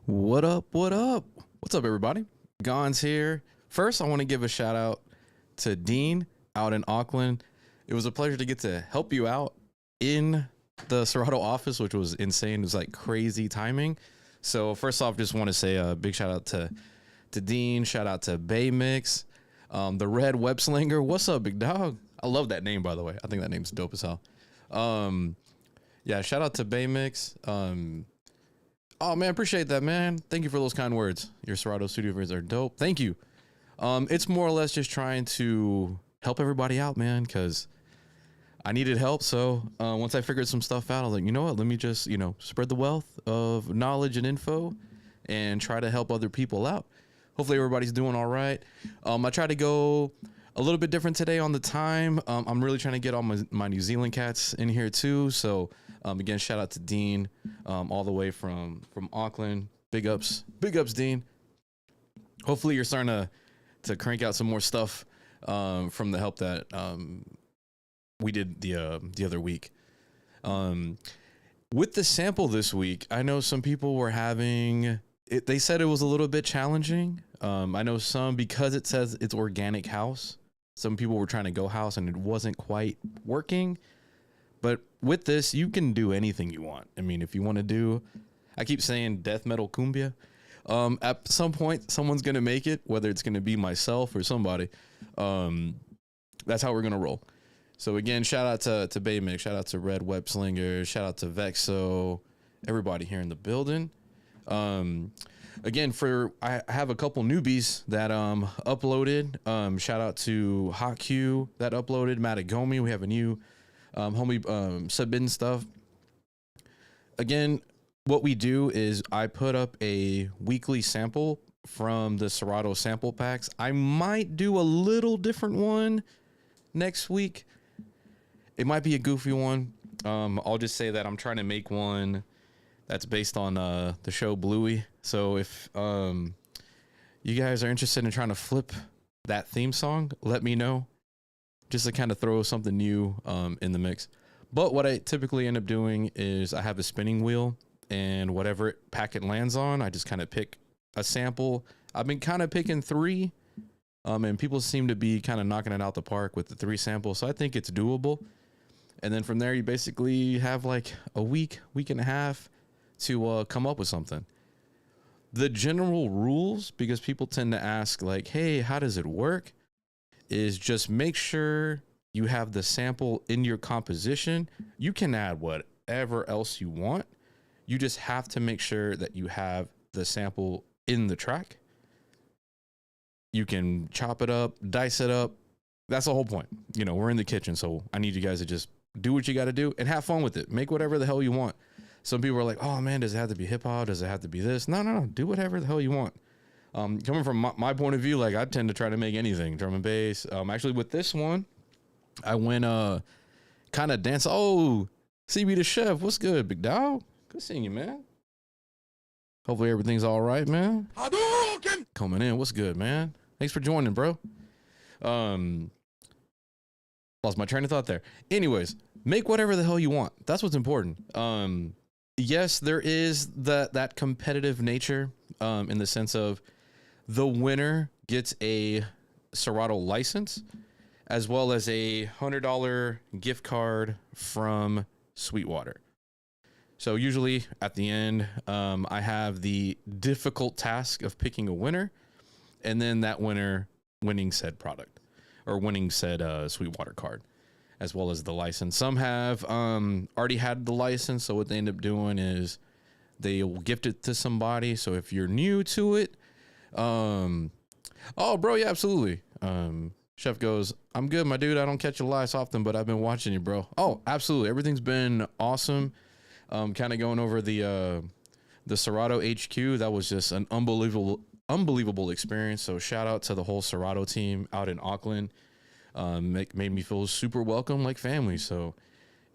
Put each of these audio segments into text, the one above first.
What up? What up? What's up, everybody? Gonz here. First, I want to give a shout out to Dean out in Auckland. It was a pleasure to get to help you out in the Serato office, which was insane. It was like crazy timing. So first off, just want to say a big shout out to Dean. Shout out to Bay Mix, the Red Web Slinger. What's up, big dog? I love that name, by the way. I think that name's dope as hell. Yeah, shout out to Bay Mix. Oh man, appreciate that, man. Thank you for those kind words. Your Serato Studio videos are dope. Thank you. It's more or less just trying to help everybody out, man, because I needed help. So once I figured some stuff out, I was like, you know what? Let me just, spread the wealth of knowledge and info and try to help other people out. Hopefully everybody's doing all right. I tried to go a little bit different today on the time. I'm really trying to get all my New Zealand cats in here too. So again, shout out to Dean, all the way from Auckland. Big ups, Dean. Hopefully you're starting to crank out some more stuff from the help that we did the other week. With the sample this week, I know some people were having it. They said it was a little bit challenging. I know some, because it says it's organic house. Some people were trying to go house and it wasn't quite working. But with this, you can do anything you want. I mean, if you want to do, I keep saying death metal cumbia. At some point, someone's going to make it, whether it's going to be myself or somebody. That's how we're going to roll. So again, shout out to Bay Mix, shout out to Red Web Slinger, shout out to Vexo, everybody here in the building. Again, I have a couple newbies that uploaded. Shout out to Hot Q that uploaded, Matagomi. We have a new homie submitting stuff. Again, what we do is I put up a weekly sample from the Serato sample packs. I might do a little different one next week. It might be a goofy one. I'll just say that I'm trying to make one that's based on the show Bluey. So if you guys are interested in trying to flip that theme song, let me know, just to kind of throw something new in the mix. But what I typically end up doing is I have a spinning wheel, and whatever pack it lands on, I just kind of pick a sample. I've been kind of picking 3, and people seem to be kind of knocking it out the park with the 3 samples. So I think it's doable. And then from there, you basically have like a week and a half to come up with something. The general rules, because people tend to ask like, hey, how does it work? Is just make sure you have the sample in your composition. You can add whatever else you want. You just have to make sure that you have the sample in the track. You can chop it up, dice it up. That's the whole point. We're in the kitchen, so I need you guys to just do what you got to do and have fun with it. Make whatever the hell you want. Some people are like, oh man, does it have to be hip hop? Does it have to be this? No. Do whatever the hell you want. Coming from my point of view, like I tend to try to make anything, drum and bass. Actually with this one, I went kind of dance. Oh, CB the chef, what's good, big dog? Good seeing you, man. Hopefully everything's all right, man. Coming in, what's good, man? Thanks for joining, bro. Lost my train of thought there. Anyways, make whatever the hell you want. That's what's important. Yes, there is that competitive nature in the sense of the winner gets a Serato license as well as a $100 gift card from Sweetwater. So usually at the end, I have the difficult task of picking a winner, and then that winner winning said product or winning said Sweetwater card, as well as the license. Some have already had the license, so what they end up doing is they will gift it to somebody. So if you're new to it, oh, bro, yeah, absolutely. Chef goes, I'm good, my dude. I don't catch your lives often, but I've been watching you, bro. Oh, absolutely. Everything's been awesome. Kind of going over the Serato HQ. That was just an unbelievable experience. So shout out to the whole Serato team out in Auckland. Made me feel super welcome, like family. So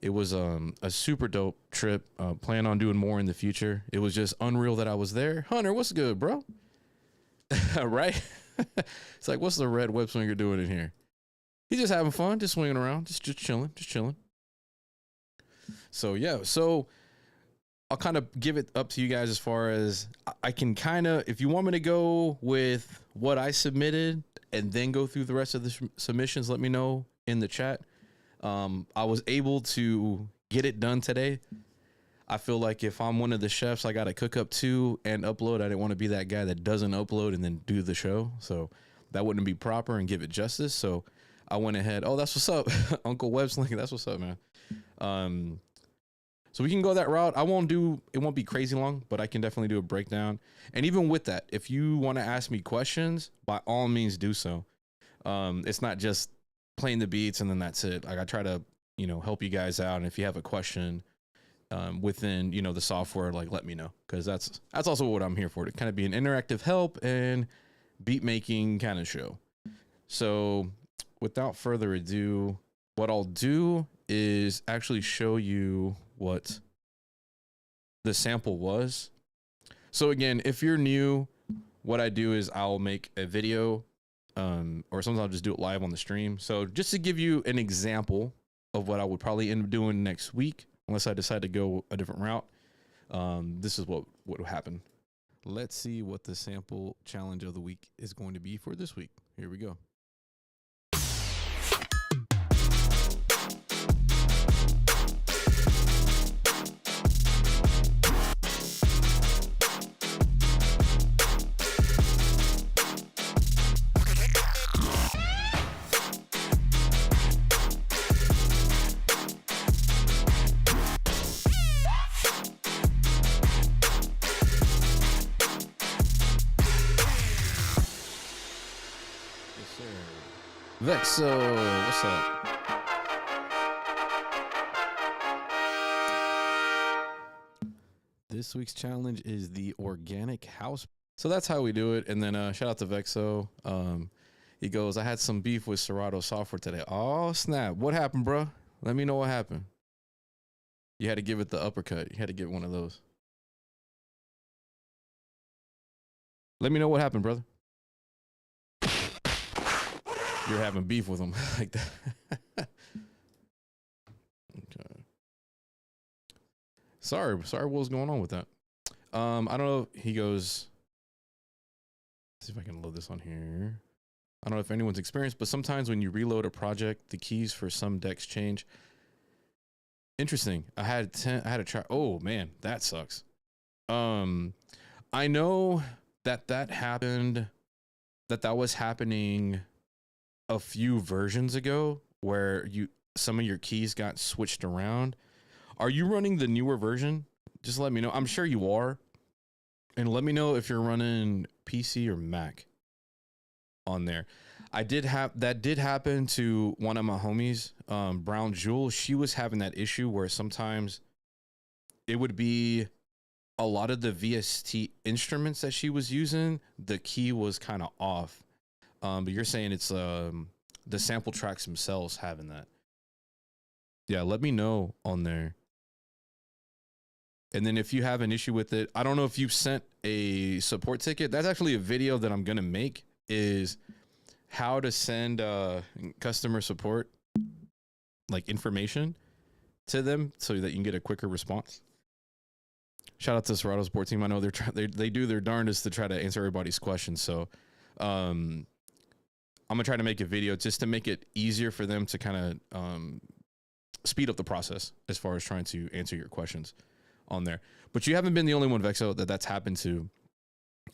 it was a super dope trip. Plan on doing more in the future. It was just unreal that I was there. Hunter, what's good, bro? Right? It's like, what's the Red Web Slinger doing in here? He's just having fun, just swinging around, just chilling. So yeah, so I'll kind of give it up to you guys as far as I can kind of, if you want me to go with what I submitted and then go through the rest of the submissions, let me know in the chat. I was able to get it done today. I feel like if I'm one of the chefs, I got to cook up too and upload. I didn't want to be that guy that doesn't upload and then do the show. So that wouldn't be proper and give it justice. So I went ahead. Oh, that's what's up. Uncle Webb's link. That's what's up, man. So we can go that route. It won't be crazy long, but I can definitely do a breakdown. And even with that, if you want to ask me questions, by all means do so. It's not just playing the beats and then that's it. Like I try to, help you guys out. And if you have a question, within, the software, like let me know. Cause that's also what I'm here for, to kind of be an interactive help and beat making kind of show. So without further ado, what I'll do is actually show you what the sample was. So again, if you're new, what I do is I'll make a video, or sometimes I'll just do it live on the stream. So just to give you an example of what I would probably end up doing next week, unless I decide to go a different route, this is what would happen. Let's see what the sample challenge of the week is going to be for this week. Here we go. Vexo, what's up? This week's challenge is the organic house. So that's how we do it. And then shout out to Vexo. He goes, I had some beef with Serato software today. Oh, snap. What happened, bro? Let me know what happened. You had to give it the uppercut. You had to get one of those. Let me know what happened, brother. You're having beef with them like that. Okay. Sorry what was going on with that. I don't know. He goes, let's see if I can load this on here. I don't know if anyone's experienced, but sometimes when you reload a project, the keys for some decks change. Interesting. I had to try. Oh man, that sucks. I know that happened, that was happening a few versions ago where some of your keys got switched around. Are you running the newer version? Just let me know. I'm sure you are. And let me know if you're running PC or Mac on there. That did happen to one of my homies, Brown Jewel. She was having that issue where sometimes it would be a lot of the VST instruments that she was using, the key was kind of off. But you're saying it's the sample tracks themselves having that. Yeah, let me know on there. And then if you have an issue with it, I don't know if you sent a support ticket. That's actually a video that I'm going to make, is how to send customer support like information to them so that you can get a quicker response. Shout out to Serato Support Team. I know they do their darndest to try to answer everybody's questions. So I'm gonna try to make a video just to make it easier for them to kind of speed up the process as far as trying to answer your questions on there. But you haven't been the only one, Vexo, that's happened to.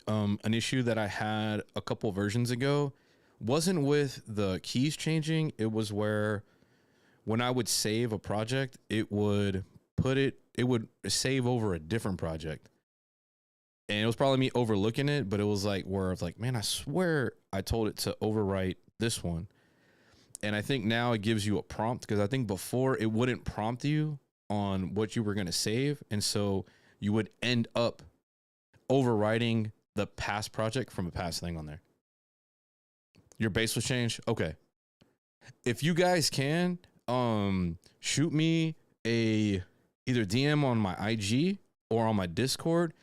An issue that I had a couple versions ago wasn't with the keys changing. It was where when I would save a project, it would save over a different project. And it was probably me overlooking it, but it was like where it's like, man, I swear I told it to overwrite this one. And I think now it gives you a prompt, because I think before it wouldn't prompt you on what you were going to save. And so you would end up overwriting the past project from a past thing on there. Your base was changed. Okay. If you guys can, shoot me either DM on my IG or on my Discord,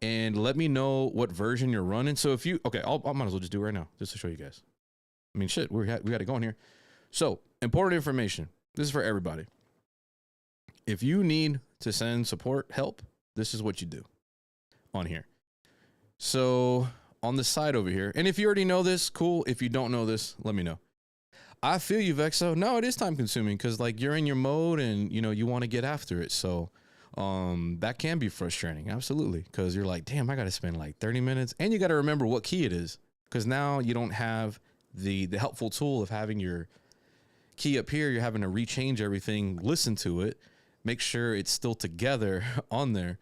and let me know what version you're running. So if you, okay, I might as well just do it right now, just to show you guys. I mean, shit, we got to go in here. So important information. This is for everybody. If you need to send support help this is what you do on here. So on the side over here, and if you already know this, cool. If you don't know this, let me know. I feel you, Vexo. No, it is time consuming because like you're in your mode and you know you want to get after it. So that can be frustrating. Absolutely. Because you're like, damn, I got to spend like 30 minutes and you got to remember what key it is. Because now you don't have the helpful tool of having your key up here. You're having to rechange everything, listen to it, make sure it's still together on there,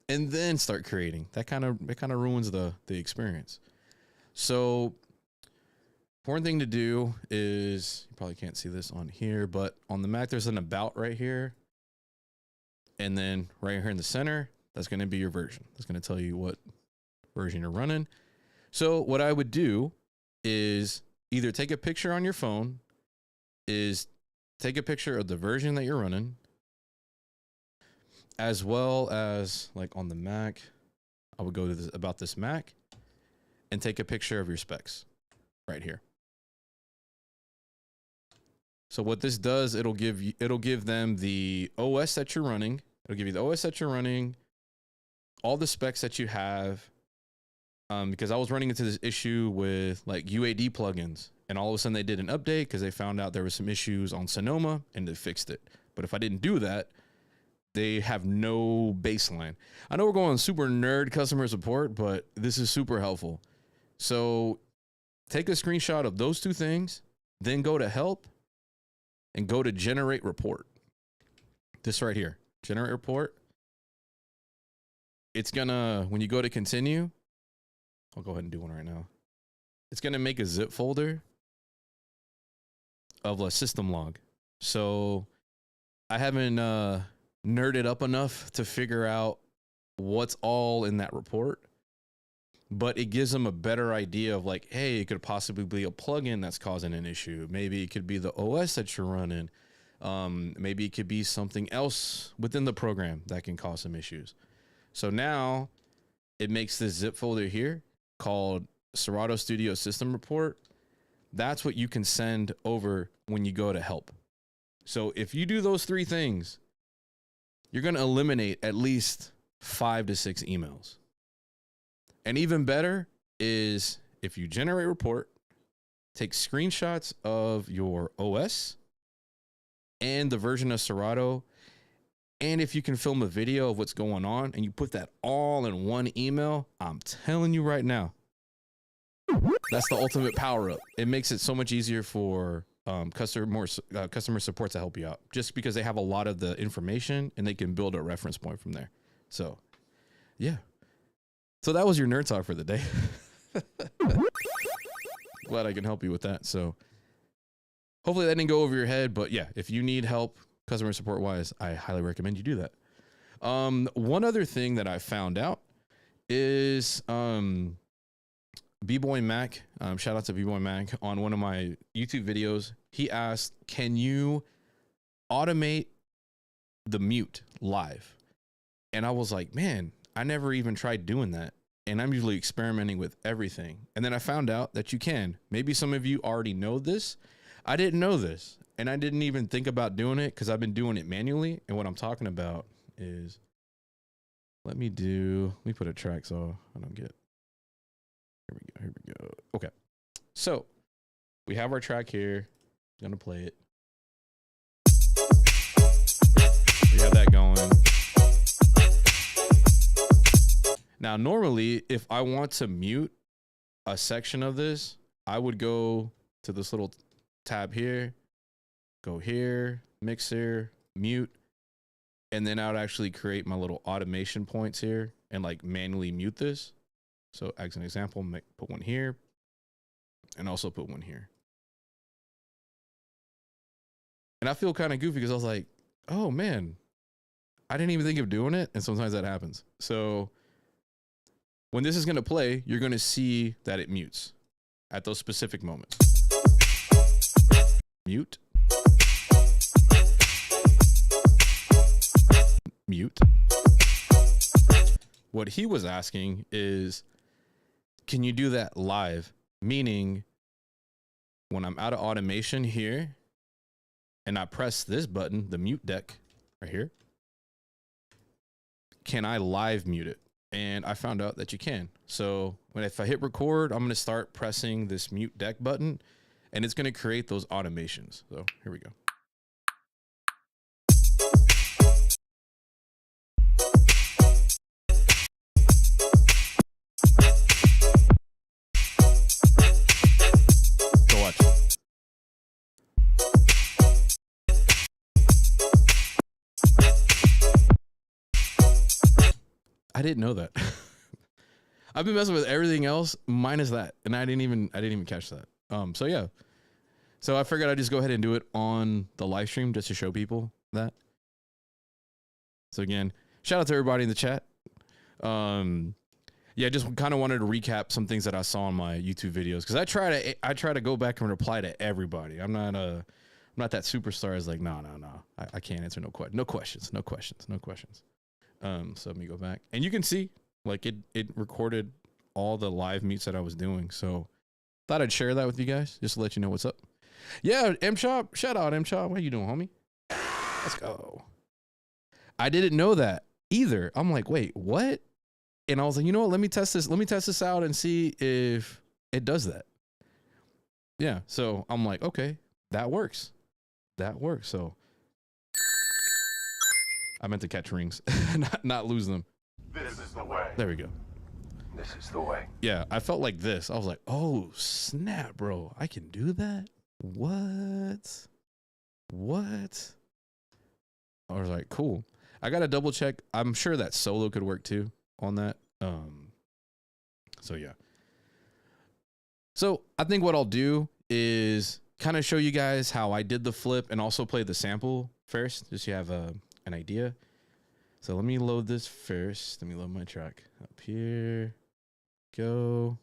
and then start creating. That kind of ruins the experience. So important thing to do is, you probably can't see this on here, but on the Mac, there's an about right here. And then right here in the center, that's going to be your version. It's going to tell you what version you're running. So what I would do is either take a picture on your phone, is take a picture of the version that you're running, as well as like on the Mac, I would go to this, about this Mac, and take a picture of your specs right here. So what this does, it'll give them the OS that you're running. It'll give you the OS that you're running, all the specs that you have. Because I was running into this issue with like UAD plugins, and all of a sudden they did an update because they found out there was some issues on Sonoma and they fixed it. But if I didn't do that, they have no baseline. I know we're going super nerd customer support, but this is super helpful. So take a screenshot of those two things, then go to help and go to generate report. This right here, generate report. It's gonna, when you go to continue, I'll go ahead and do one right now. It's gonna make a zip folder of a system log. So I haven't nerded up enough to figure out what's all in that report, but it gives them a better idea of like, hey, it could possibly be a plugin that's causing an issue. Maybe it could be the OS that you're running. Maybe it could be something else within the program that can cause some issues. So now it makes this zip folder here called Serato Studio System Report. That's what you can send over when you go to help. So if you do those three things, you're going to eliminate at least 5 to 6 emails. And even better is if you generate a report, take screenshots of your OS and the version of Serato. And if you can film a video of what's going on and you put that all in one email, I'm telling you right now, that's the ultimate power up. It makes it so much easier for customer support to help you out, just because they have a lot of the information and they can build a reference point from there. So yeah. So that was your nerd talk for the day. Glad I can help you with that. So hopefully that didn't go over your head, but yeah, if you need help customer support wise, I highly recommend you do that. One other thing that I found out is B-Boy Mac, shout out to B-Boy Mac, on one of my YouTube videos, he asked, can you automate the mute live? And I was like, man, I never even tried doing that. And I'm usually experimenting with everything. And then I found out that you can. Maybe some of you already know this. I didn't know this. And I didn't even think about doing it because I've been doing it manually. And what I'm talking about is, let me put a track so I don't get, here we go. Okay. So we have our track here. I'm gonna play it. We have that going. Now, normally, if I want to mute a section of this, I would go to this little tab here, go here, mixer, mute, and then I would actually create my little automation points here and like manually mute this. So as an example, put one here and also put one here. And I feel kind of goofy because I was like, oh man, I didn't even think of doing it. And sometimes that happens. So when this is going to play, you're going to see that it mutes at those specific moments. Mute. Mute. What he was asking is, can you do that live? Meaning, when I'm out of automation here, and I press this button, the mute deck right here, can I live mute it? And I found out that you can. So if I hit record, I'm going to start pressing this mute deck button, and it's going to create those automations. So here we go. Go watch. I didn't know that. I've been messing with everything else minus that, and I didn't even catch that. So yeah. So I figured I'd just go ahead and do it on the live stream just to show people that. So again, shout out to everybody in the chat. Yeah, just kind of wanted to recap some things that I saw on my YouTube videos, because I try to go back and reply to everybody. I'm not that superstar. It's like no. I can't answer no questions. So let me go back, and you can see like it recorded all the live mutes that I was doing. So thought I'd share that with you guys just to let you know what's up. Yeah, M Shop, shout out M Shop. What you doing, homie? Let's go. I didn't know that either. I'm like, wait, what? And I was like, you know what? Let me test this out and see if it does that. Yeah. So I'm like, okay, that works. So I meant to catch rings, not lose them. This is the way. There we go. This is the way. Yeah, I felt like this. I was like, oh, snap, bro. I can do that? What? I was like, cool. I got to double check. I'm sure that solo could work too on that. So yeah. So I think what I'll do is kind of show you guys how I did the flip and also play the sample first, just so you have an idea. So let me load this first. Let me load my track up here. Go.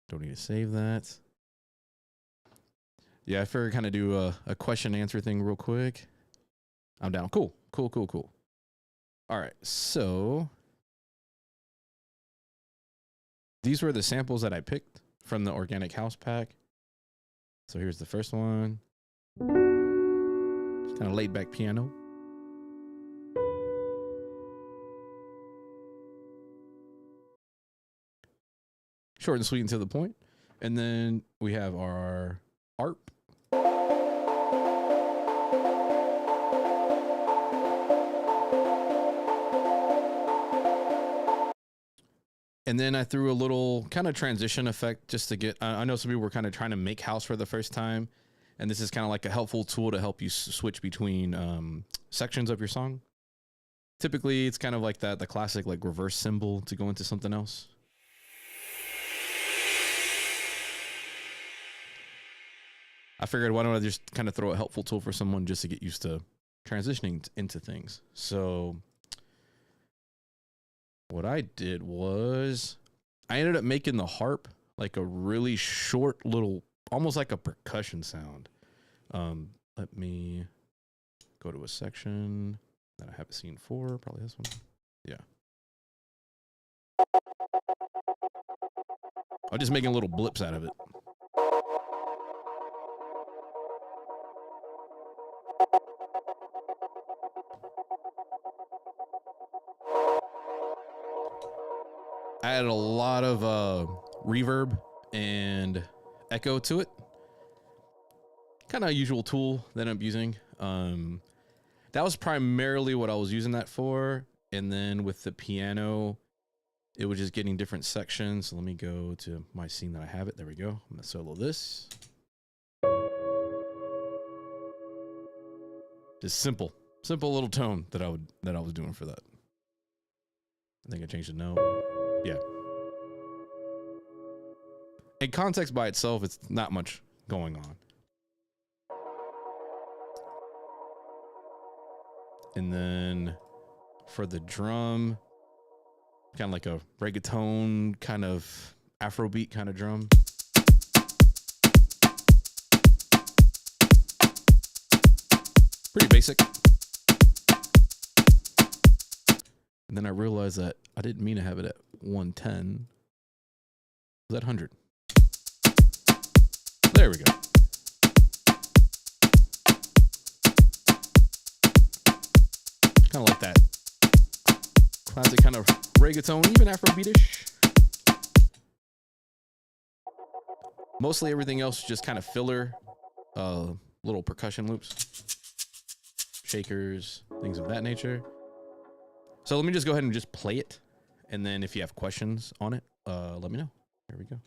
Don't need to save that. Yeah, I figured kind of do a question answer thing real quick. I'm down. Cool. All right, so these were the samples that I picked from the Organic House Pack. So here's the first one. Just kind of laid back piano. Short and sweet and to the point. And then we have our ARP. And then I threw a little kind of transition effect just to get, I know some people were kind of trying to make house for the first time. And this is kind of like a helpful tool to help you switch between sections of your song. Typically, it's kind of like the classic like reverse symbol to go into something else. I figured why don't I just kind of throw a helpful tool for someone just to get used to transitioning into things. So what I did was I ended up making the harp like a really short little, almost like a percussion sound. Let me go to a section that I haven't seen for, probably this one. Yeah. I'm just making little blips out of it. I added a lot of reverb and echo to it. Kind of a usual tool that I'm using. That was primarily what I was using that for. And then with the piano, it was just getting different sections. So let me go to my scene that I have it. There we go. I'm gonna solo this. Just simple little tone that I was doing for that. I think I changed the note. Yeah. In context by itself, it's not much going on. And then for the drum, kind of like a reggaeton kind of Afrobeat kind of drum. Pretty basic. And then I realized that I didn't mean to have it at 110. Was that 100? There we go. Kind of like that. Classic kind of reggaeton, even Afrobeatish. Mostly everything else just kind of filler, little percussion loops, shakers, things of that nature. So let me just go ahead and just play it. And then if you have questions on it, let me know. Here we go.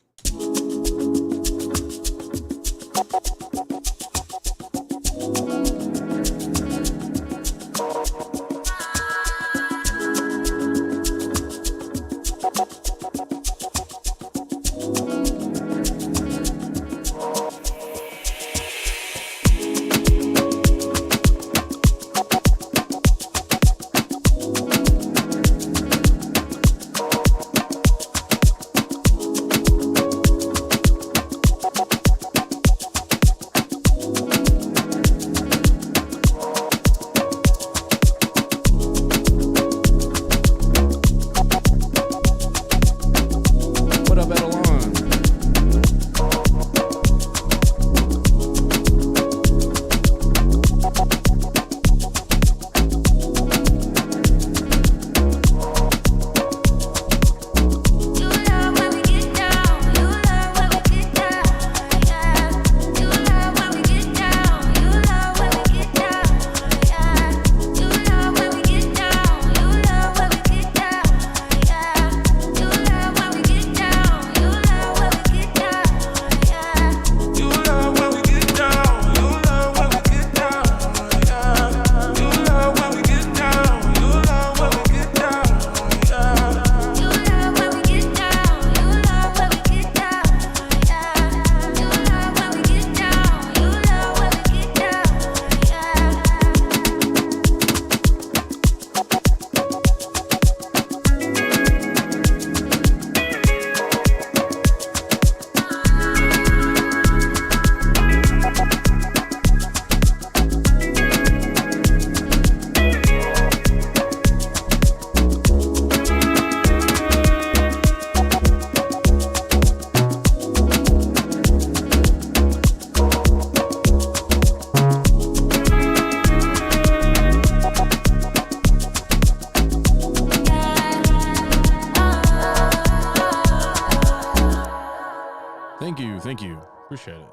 Thank you. Appreciate it.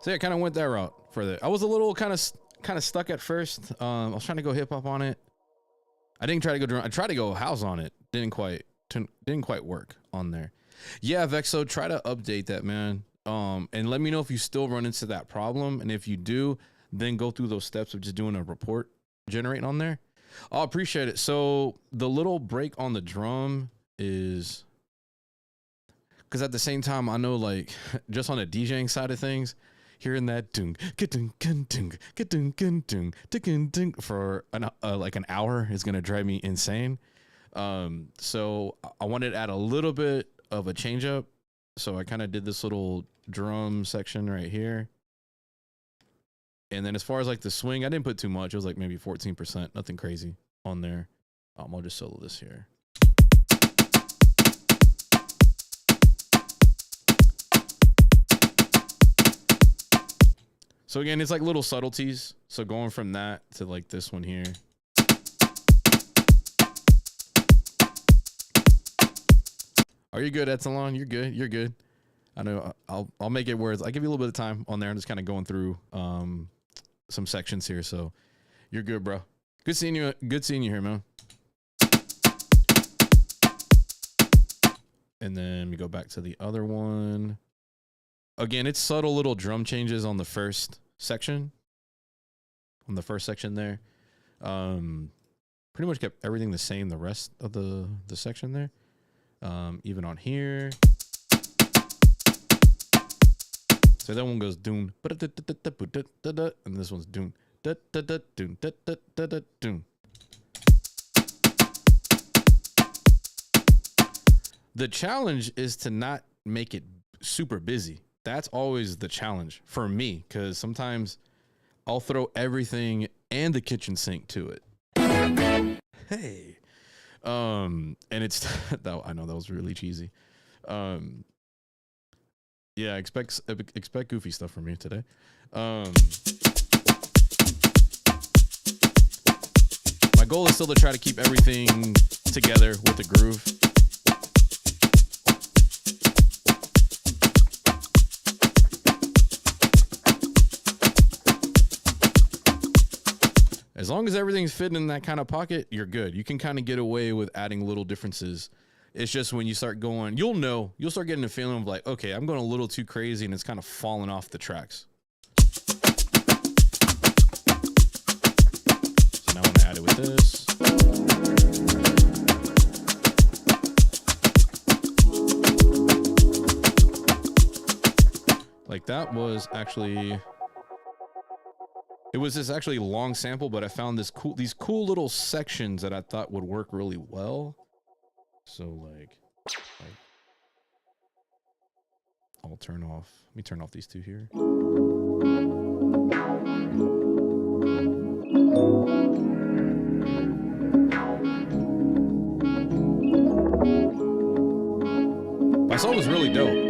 So yeah, I kind of went that route further. I was a little kind of stuck at first. I was trying to go hip hop on it. I didn't try to go drum. I tried to go house on it. Didn't quite work on there. Yeah, Vexo, try to update that, man. And let me know if you still run into that problem. And if you do, then go through those steps of just doing a report generating on there. I'll appreciate it. So the little break on the drum is because at the same time, I know like just on the DJing side of things, hearing that for like an hour is gonna drive me insane. So I wanted to add a little bit of a change up. So I kind of did this little drum section right here. And then as far as like the swing, I didn't put too much. It was like maybe 14%, nothing crazy on there. I'll just solo this here. So again, it's like little subtleties. So going from that to like this one here. Are you good, Epsilon? You're good. You're good. I know. I'll make it where I give you a little bit of time on there. I'm just kind of going through some sections here. So you're good, bro. Good seeing you. Good seeing you here, man. And then we go back to the other one. Again, it's subtle little drum changes on the first section. On the first section there. Pretty much kept everything the same the rest of the section there. Even on here. So that one goes doom, and this one's doom, doom. The challenge is to not make it super busy. That's always the challenge for me, because sometimes I'll throw everything and the kitchen sink to it. Hey. And it's that I know that was really cheesy. Yeah, expect goofy stuff from me today. My goal is still to try to keep everything together with the groove. As long as everything's fitting in that kind of pocket, you're good. You can kind of get away with adding little differences. It's just when you start going, you'll start getting a feeling of like, okay, I'm going a little too crazy and it's kind of falling off the tracks. So now I'm going to add it with this. Like that was actually... It was this actually long sample, but I found these cool little sections that I thought would work really well. So like I'll turn off. Let me turn off these two here. My song was really dope.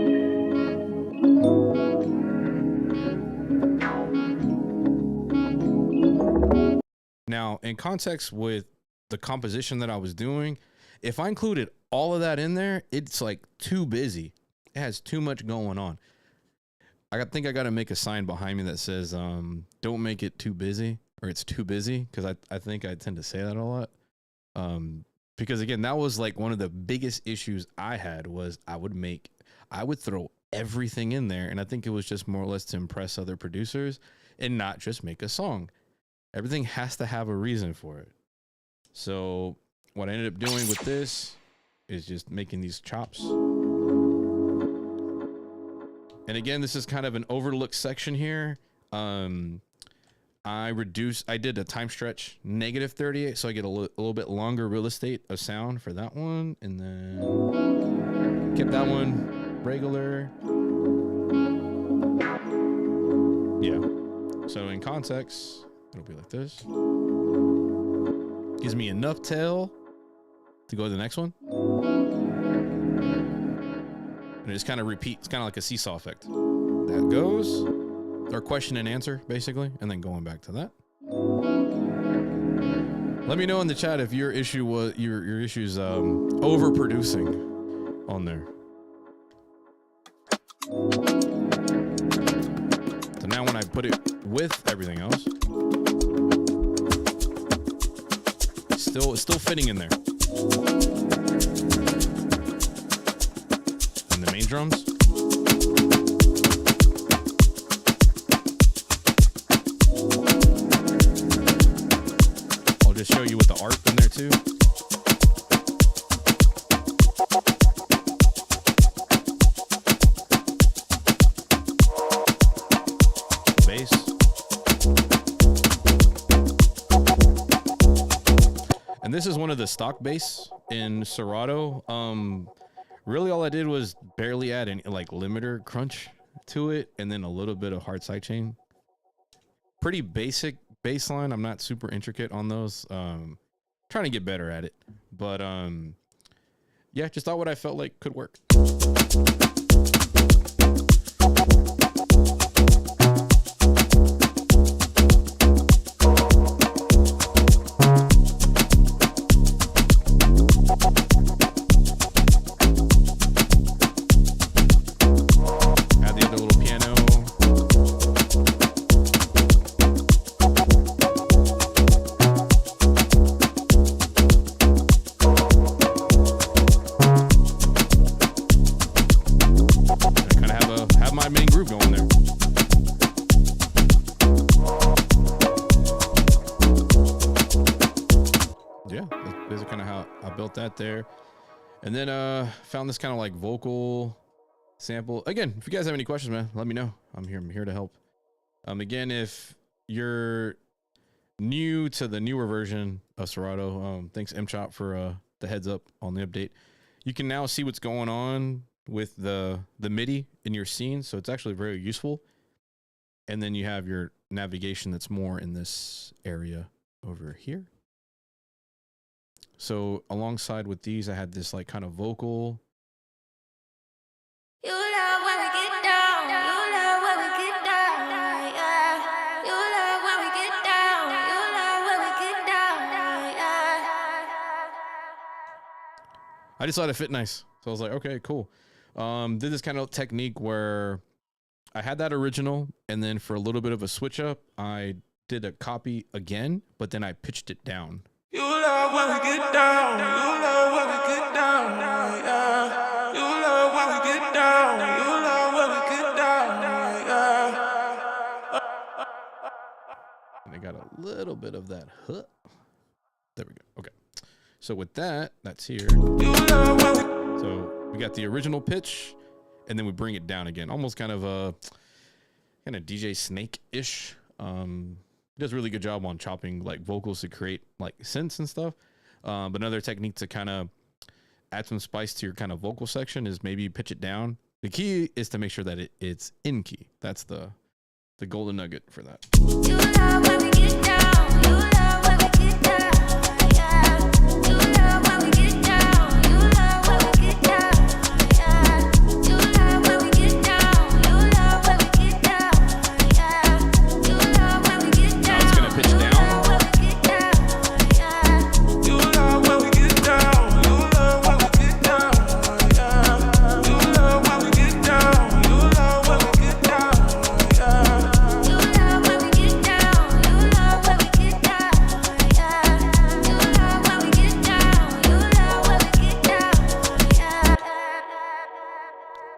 Now, in context with the composition that I was doing, if I included all of that in there, it's like too busy. It has too much going on. I think I got to make a sign behind me that says, don't make it too busy, or it's too busy, because I think I tend to say that a lot. Because again, that was like one of the biggest issues I had was I would throw everything in there, and I think it was just more or less to impress other producers and not just make a song. Everything has to have a reason for it. So what I ended up doing with this is just making these chops. And again, this is kind of an overlooked section here. I did a time stretch -38, so I get a little bit longer real estate of sound for that one. And then kept that one regular. Yeah. So in context, it'll be like this. Gives me enough tail to go to the next one. And it just kind of repeats. It's kind of like a seesaw effect. That goes. Or question and answer, basically. And then going back to that. Let me know in the chat if your issue was your issue's overproducing on there. So now when I put it with everything else, it's still fitting in there. And the main drums. I'll just show you with the art in there too. Bass. And this is one of the stock bass in Serato. Really all I did was barely add any like limiter crunch to it, and then a little bit of hard sidechain. Pretty basic bass line. I'm not super intricate on those. Trying to get better at it. But yeah, just thought what I felt like could work. That there, and then found this kind of like vocal sample. Again, if you guys have any questions, man, let me know. I'm here to help. Again, if you're new to the newer version of Serato, thanks MChop for the heads up on the update. You can now see what's going on with the MIDI in your scene, so it's actually very useful. And then you have your navigation that's more in this area over here. So alongside with these, I had this like kind of vocal. You love when we get down. You love when we get down. Yeah. You love when we get down. You love when we get down. Yeah. I just thought it fit nice. So I was like, okay, cool. Did this kind of technique where I had that original, and then for a little bit of a switch up, I did a copy again, but then I pitched it down. You love when we get down. You love when we get down. Yeah. You love when we get down. You love when we get down. Yeah. And I got a little bit of that. Huh. There we go. Okay. So with that, that's here. You love when we. So we got the original pitch, and then we bring it down again, almost kind of a DJ Snake-ish. He does a really good job on chopping like vocals to create like synths and stuff. But another technique to kind of add some spice to your kind of vocal section is maybe pitch it down. The key is to make sure that it's in key. That's the golden nugget for that. You love when we get down. You love when we get down. Yeah. You love when we get down. You love when we get down. Yeah. You love when we get down. You love when we get down. Yeah. You love when we get down. Now it's gonna pitch down. You love when we get down. You love when we get down. Yeah. You love when we get down. You love when we get down. Yeah. You love when we get down. You love when we get down. Yeah. You love when we get down. You love when we get down. Yeah.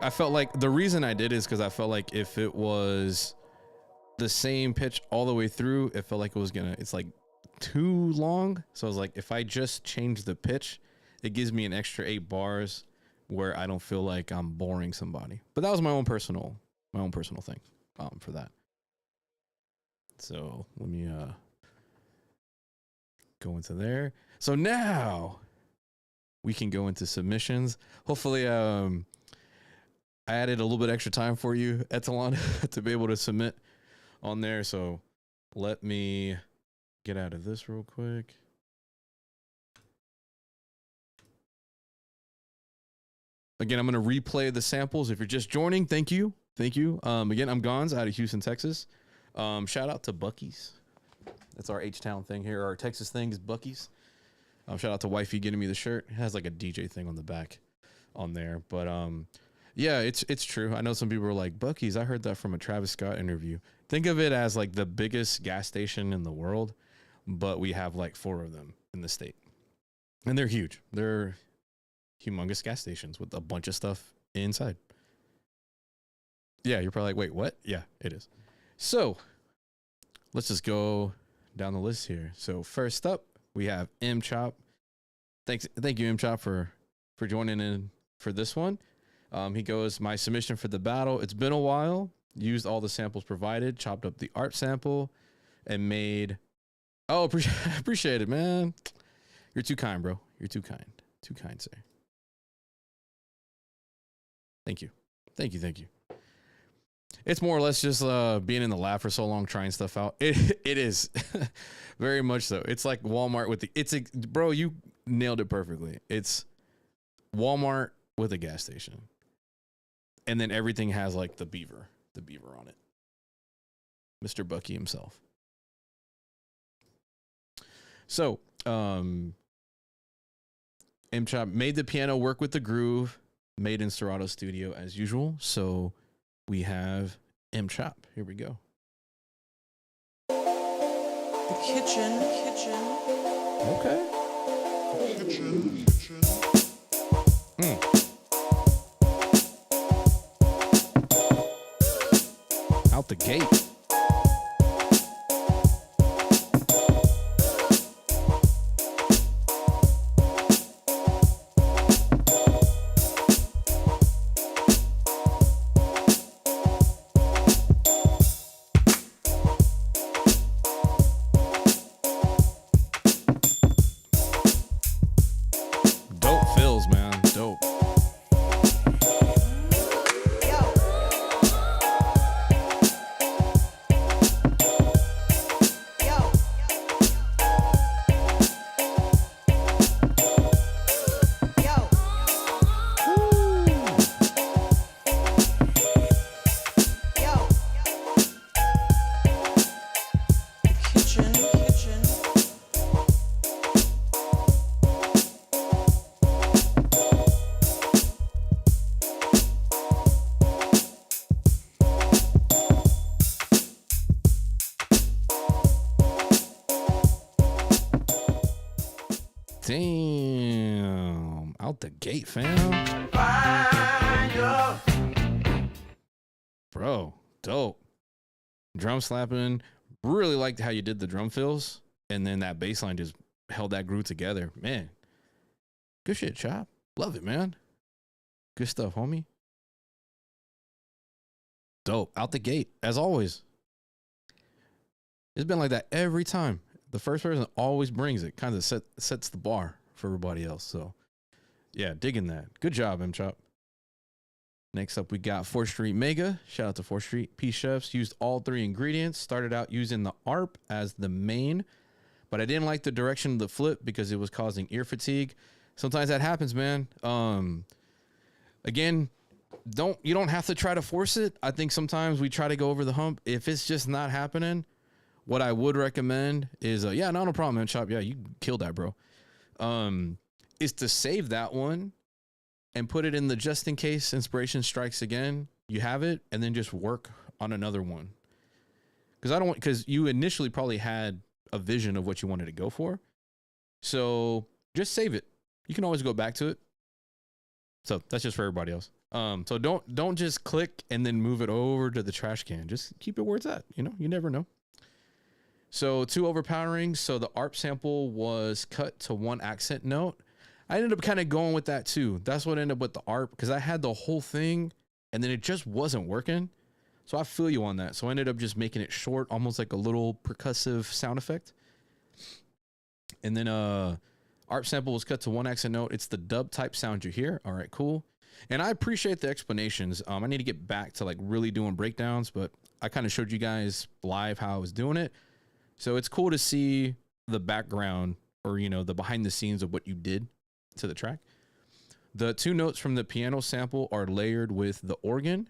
I felt like the reason I did is because I felt like if it was the same pitch all the way through, it felt like it's like too long. So I was like, if I just change the pitch, it gives me an extra 8 bars where I don't feel like I'm boring somebody. But that was my own personal thing for that. So let me go into there. So now we can go into submissions. Hopefully, I added a little bit extra time for you, Etalon, to be able to submit on there. So let me get out of this real quick. Again, I'm going to replay the samples. If you're just joining, thank you. Thank you. Again, I'm Gonz out of Houston, Texas. Shout out to Buc-ee's. That's our H-Town thing here. Our Texas thing is Buc-ee's. Shout out to Wifey getting me the shirt. It has like a DJ thing on the back on there. But yeah, it's true. I know some people are like, Buc-ee's, I heard that from a Travis Scott interview. Think of it as like the biggest gas station in the world, but we have like 4 of them in the state. And they're huge. They're humongous gas stations with a bunch of stuff inside. Yeah, you're probably like, wait, what? Yeah, it is. So let's just go down the list here. So first up, we have M Chop. Thank you, M Chop, for joining in for this one. He goes, my submission for the battle. It's been a while. Used all the samples provided, chopped up the art sample, and made. Oh, appreciate it, man. You're too kind, bro. You're too kind. Too kind, sir. Thank you. Thank you. Thank you. It's more or less just being in the lab for so long, trying stuff out. It is very much so. It's like Walmart with bro, you nailed it perfectly. It's Walmart with a gas station. And then everything has like the beaver on it. Mr. Bucky himself. So, M Chop made the piano work with the groove, made in Serato Studio as usual. So we have M Chop. Here we go. The kitchen. Okay. Out the gate. Dope fills, man. Dope. Damn. Out the gate, fam. Bro, dope. Drum slapping. Really liked how you did the drum fills. And then that bass line just held that groove together. Man. Good shit, Chop. Love it, man. Good stuff, homie. Dope. Out the gate, as always. It's been like that every time. The first person always brings it. Kind of sets the bar for everybody else. So, yeah, digging that. Good job, M-Chop. Next up, we got 4th Street Mega. Shout out to 4th Street. P Chefs used all 3 ingredients. Started out using the ARP as the main, but I didn't like the direction of the flip because it was causing ear fatigue. Sometimes that happens, man. Again, you don't have to try to force it. I think sometimes we try to go over the hump. If it's just not happening, what I would recommend is, yeah, no problem, man. Chop, yeah, you killed that, bro. Is to save that one and put it in the just in case inspiration strikes again. You have it, and then just work on another one. Because you initially probably had a vision of what you wanted to go for. So just save it. You can always go back to it. So that's just for everybody else. So don't just click and then move it over to the trash can. Just keep it where it's at. You know, you never know. So 2 overpowering. So the ARP sample was cut to 1 accent note. I ended up kind of going with that too. That's what ended up with the ARP, because I had the whole thing and then it just wasn't working. So I feel you on that. So I ended up just making it short, almost like a little percussive sound effect. And then ARP sample was cut to 1 accent note. It's the dub type sound you hear. All right, cool. And I appreciate the explanations. I need to get back to like really doing breakdowns, but I kind of showed you guys live how I was doing it. So it's cool to see the background, or, you know, the behind the scenes of what you did to the track. The 2 notes from the piano sample are layered with the organ.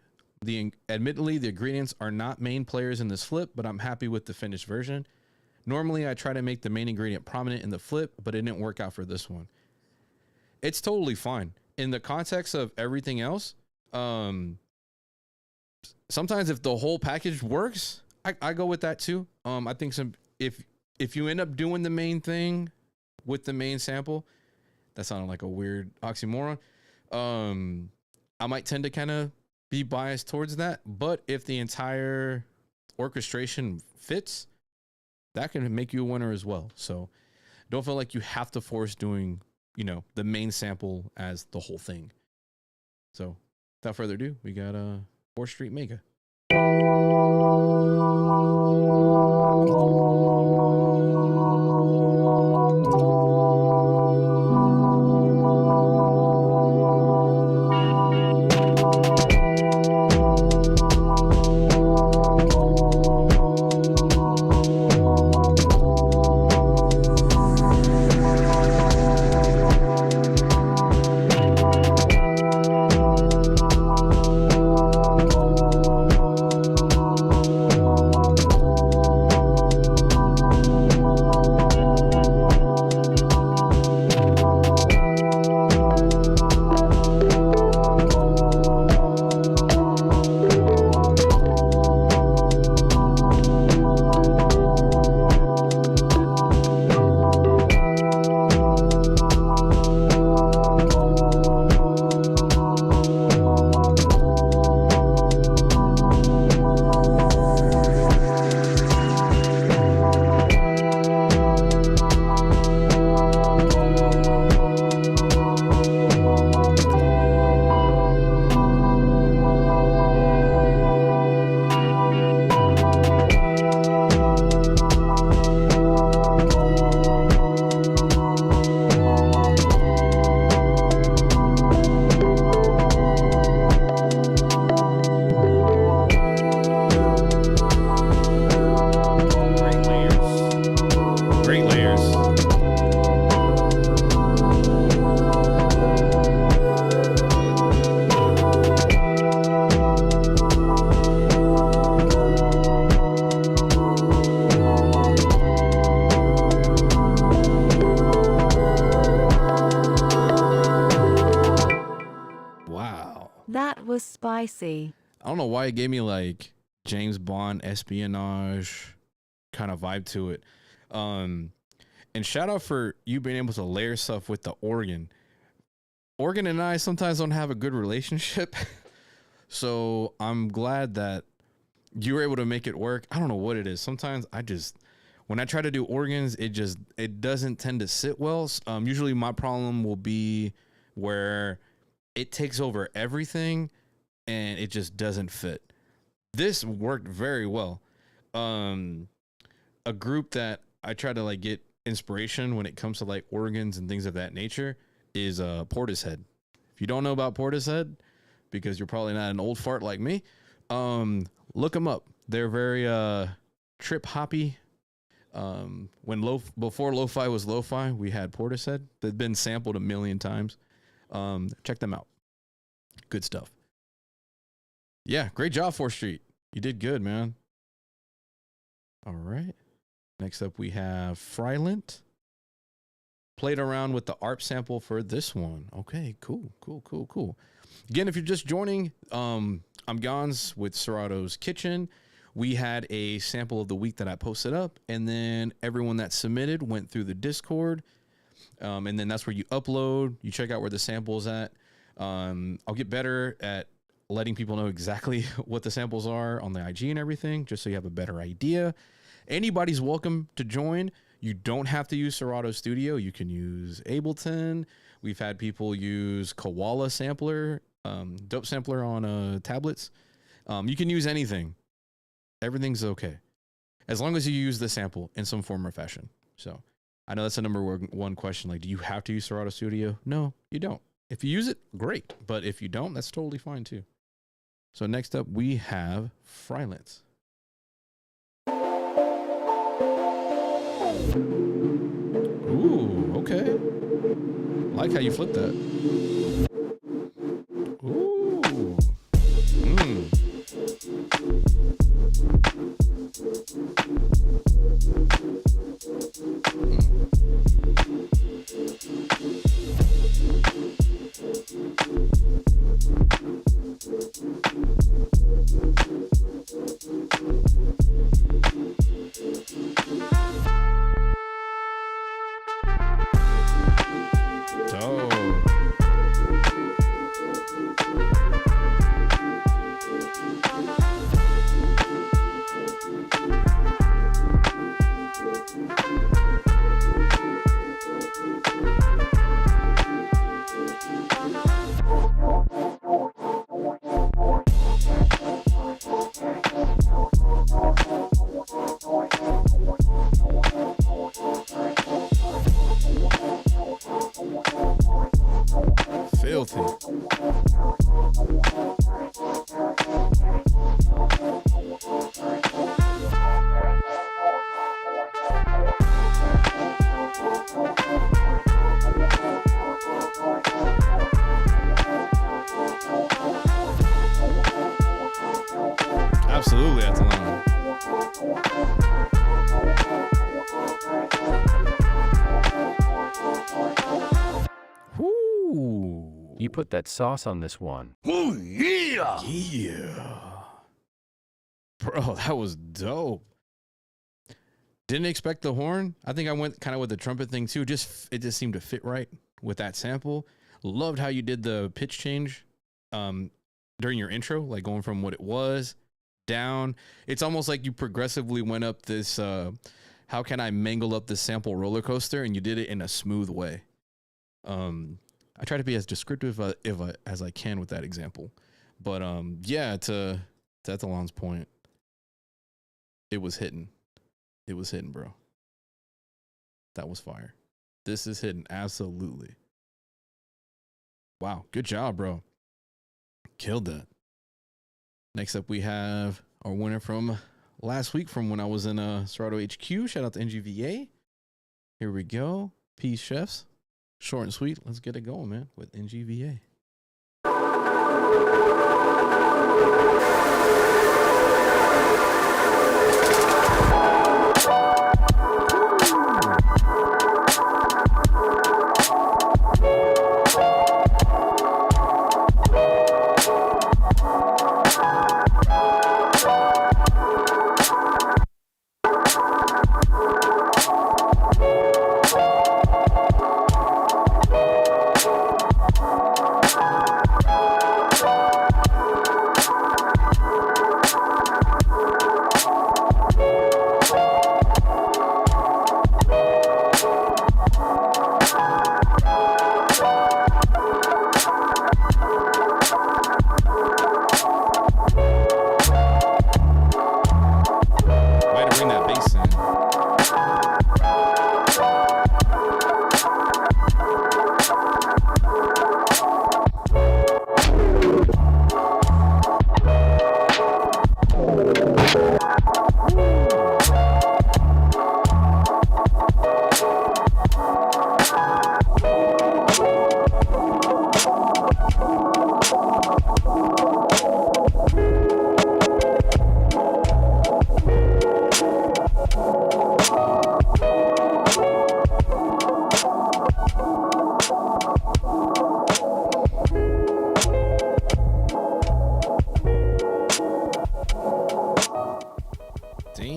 Admittedly, the ingredients are not main players in this flip, but I'm happy with the finished version. Normally, I try to make the main ingredient prominent in the flip, but it didn't work out for this one. It's totally fine. In the context of everything else, sometimes if the whole package works, I go with that too. I think if you end up doing the main thing with the main sample, that sounded like a weird oxymoron. I might tend to kind of be biased towards that, but if the entire orchestration fits, that can make you a winner as well. So don't feel like you have to force doing, you know, the main sample as the whole thing. So without further ado, we got 4th Street Mega. That was spicy. I don't know why it gave me like James Bond espionage kind of vibe to it. And shout out for you being able to layer stuff with the organ. Organ and I sometimes don't have a good relationship. So I'm glad that you were able to make it work. I don't know what it is. Sometimes when I try to do organs, it doesn't tend to sit well. Usually my problem will be where it takes over everything and it just doesn't fit. This worked very well. A group that I try to like get inspiration when it comes to like organs and things of that nature is Portishead. If you don't know about Portishead, because you're probably not an old fart like me, look them up. They're very trip hoppy. Before lo-fi was lo-fi, we had Portishead. They've been sampled a million times. Check them out. Good stuff. Yeah, great job, 4th Street. You did good, man. All right. Next up, we have Frylint. Played around with the ARP sample for this one. Okay, cool. Again, if you're just joining, I'm Gonz with Serato's Kitchen. We had a sample of the week that I posted up, and then everyone that submitted went through the Discord, and then that's where you upload. You check out where the sample is at. I'll get better at letting people know exactly what the samples are on the IG and everything, just so you have a better idea. Anybody's welcome to join. You don't have to use Serato Studio. You can use Ableton. We've had people use Koala Sampler, Dope Sampler on tablets. You can use anything. Everything's okay, as long as you use the sample in some form or fashion. So I know that's the number one question. Like, do you have to use Serato Studio? No, you don't. If you use it, great. But if you don't, that's totally fine too. So next up, we have Frylint. Ooh, okay. Like how you flipped that. Ooh. Filthy. Absolutely, that's a line. Ooh. You put that sauce on this one. Ooh, yeah. Yeah. Bro, that was dope. Didn't expect the horn. I think I went kind of with the trumpet thing too. It just seemed to fit right with that sample. Loved how you did the pitch change during your intro, like going from what it was down. It's almost like you progressively went up this how can I mangle up this sample roller coaster, and you did it in a smooth way. I try to be as descriptive as I can with that example. But yeah, to Ethelon's point, it was hitting. It was hitting, bro. That was fire. This is hitting, absolutely. Wow, good job, bro. Killed that. Next up, we have our winner from last week from when I was in Serato HQ. Shout out to NGVA. Here we go. Peace, chefs. Short and sweet. Let's get it going, man, with NGVA.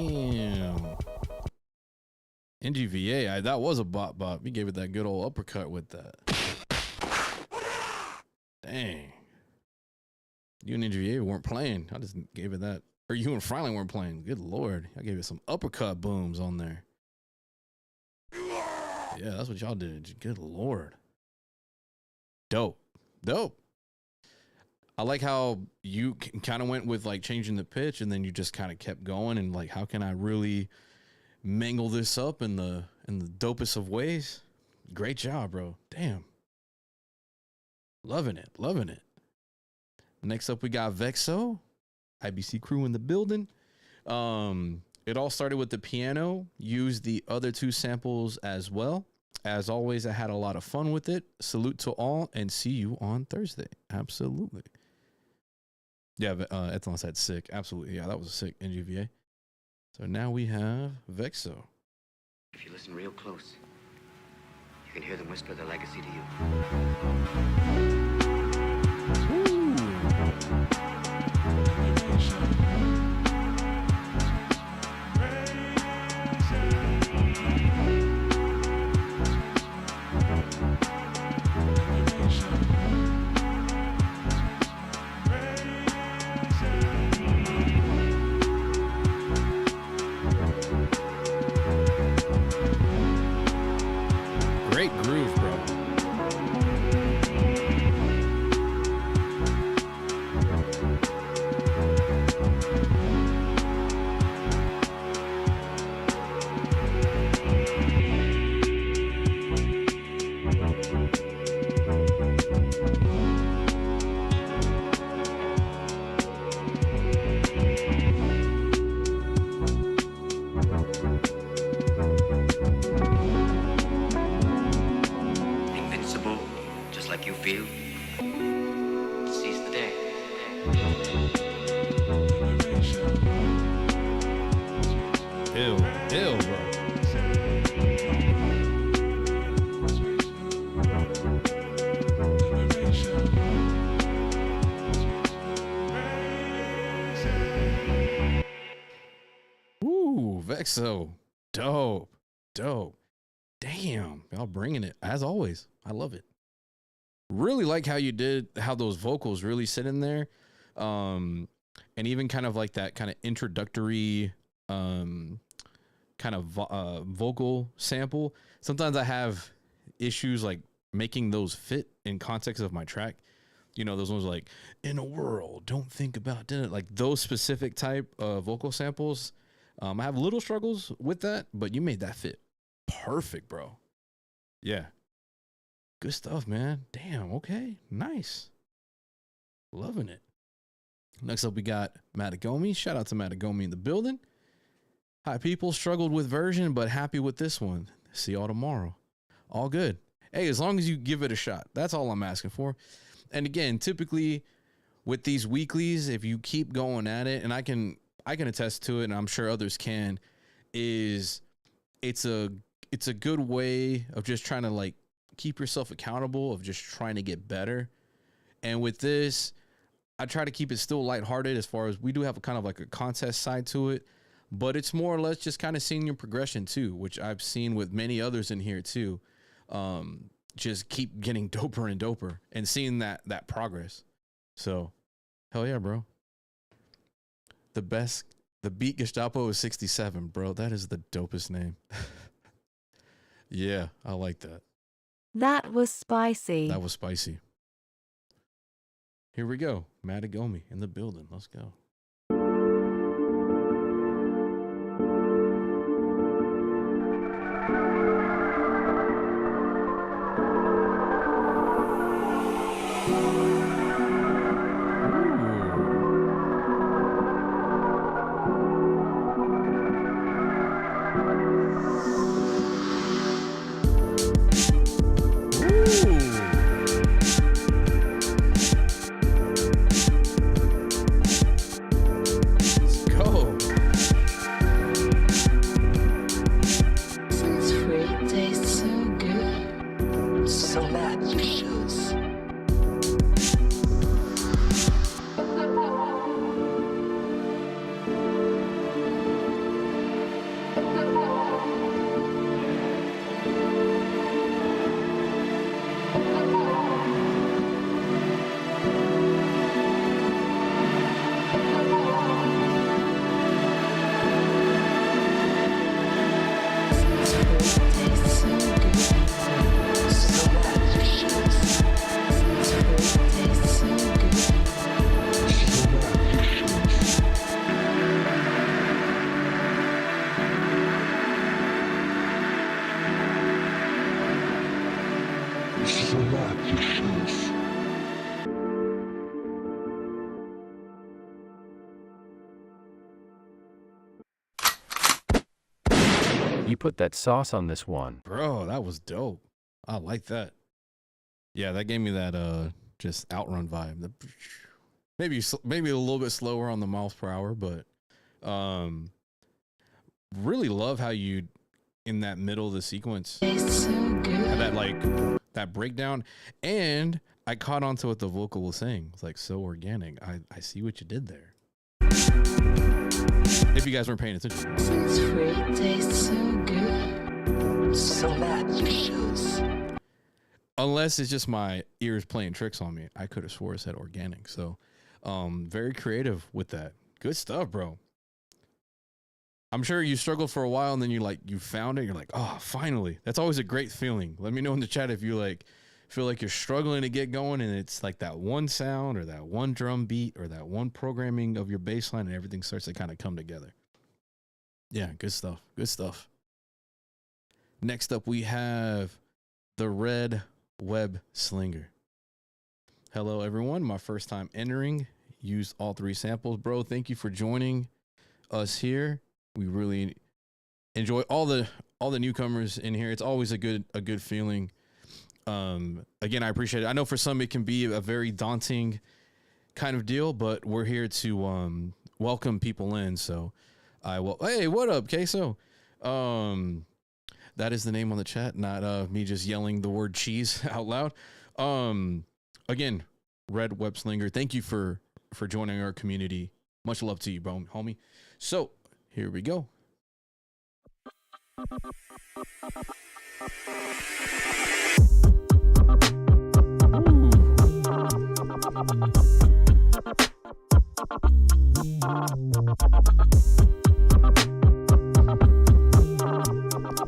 Damn. NGVA, that was a bop. We gave it that good old uppercut with that. Dang. You and NGVA weren't playing. I just gave it that. Or you and Franklin weren't playing. Good Lord. I gave it some uppercut booms on there. Yeah, that's what y'all did. Good Lord. Dope. I like how you kind of went with like changing the pitch and then you just kind of kept going and like, how can I really mangle this up in the dopest of ways? Great job, bro. Damn. Loving it. Next up, we got Vexo, IBC crew in the building. It all started with the piano, used the other two samples as well. As always, I had a lot of fun with it. Salute to all and see you on Thursday. Absolutely. Yeah, Ethlon said sick. Absolutely. Yeah, that was a sick NGVA. So now we have Vexo. If you listen real close, you can hear them whisper their legacy to you. Great groove, bro. Invincible, just like you feel. Seize the day. Ill, bro. Ooh, Vexo. Dope. Damn, y'all bringing it as always. I love it. Really like how you did, how those vocals really sit in there. And even kind of like that kind of introductory kind of vocal sample. Sometimes I have issues like making those fit in context of my track. You know, those ones like, in a world, don't think about dinner. Like those specific type of vocal samples. I have little struggles with that, but you made that fit perfect, bro. Yeah. Good stuff, man. Damn, okay. Nice. Loving it. Next up, we got Matagomi. Shout out to Matagomi in the building. Hi, people. Struggled with version, but happy with this one. See y'all tomorrow. All good. Hey, as long as you give it a shot. That's all I'm asking for. And again, typically with these weeklies, if you keep going at it, and I can attest to it, and I'm sure others can, is it's a good way of just trying to like keep yourself accountable, of just trying to get better. And with this, I try to keep it still lighthearted, as far as we do have a kind of like a contest side to it, but it's more or less just kind of seeing your progression too, which I've seen with many others in here too. Just keep getting doper and doper and seeing that progress. So hell yeah, bro. The Beat Gestapo is 67, bro. That is the dopest name. Yeah, I like that. That was spicy. That was spicy. Here we go. Matagomi in the building. Let's go. You put that sauce on this one. Bro, that was dope. I like that. Yeah, that gave me that just outrun vibe. Maybe a little bit slower on the miles per hour, but really love how you in that middle of the sequence had that like that breakdown, and I caught on to what the vocal was saying. It's like so organic. I see what you did there. If you guys weren't paying attention. Since fruit tastes so good, so delicious. Unless it's just my ears playing tricks on me. I could have swore it said organic. So very creative with that. Good stuff, bro. I'm sure you struggled for a while and then you found it. You're like, oh, finally. That's always a great feeling. Let me know in the chat if you like feel like you're struggling to get going and it's like that one sound or that one drum beat or that one programming of your bass line and everything starts to kind of come together. Yeah, good stuff. Good stuff. Next up, we have the Red Web Slinger. Hello, everyone. My first time entering. Used all 3 samples. Bro, thank you for joining us here. We really enjoy all the newcomers in here. It's always a good feeling. Again, I appreciate it. I know for some it can be a very daunting kind of deal, but we're here to welcome people in. So hey, what up, Queso? That is the name on the chat, not me just yelling the word cheese out loud. Again, Red Web Slinger, thank you for joining our community. Much love to you, bro, homie. So here we go.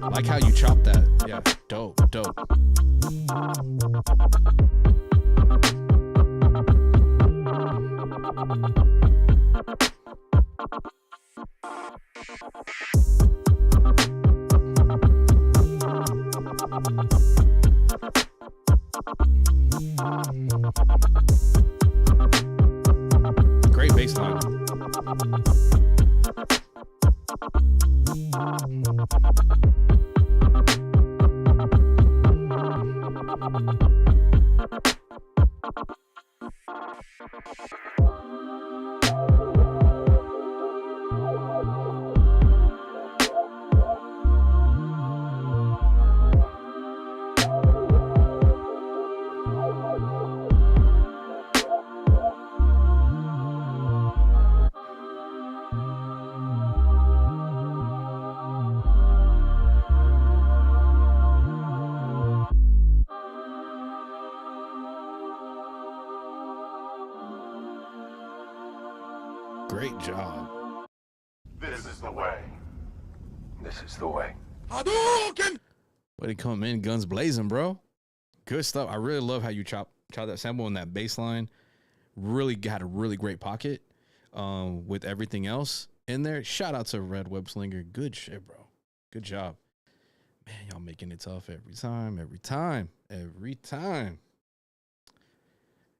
Like how you chop that. Yeah, dope. Great bass line. Great job. This is the way. This is the way. Way to come in, guns blazing, bro. Good stuff. I really love how you chop that sample and that bass line. Really got a really great pocket with everything else in there. Shout out to Red Web Slinger. Good shit, bro. Good job. Man, y'all making it tough every time.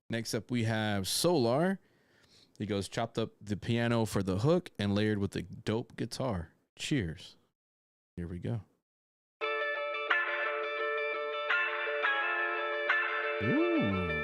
Next up, we have Solar. He goes, chopped up the piano for the hook and layered with the dope guitar. Cheers. Here we go. Ooh.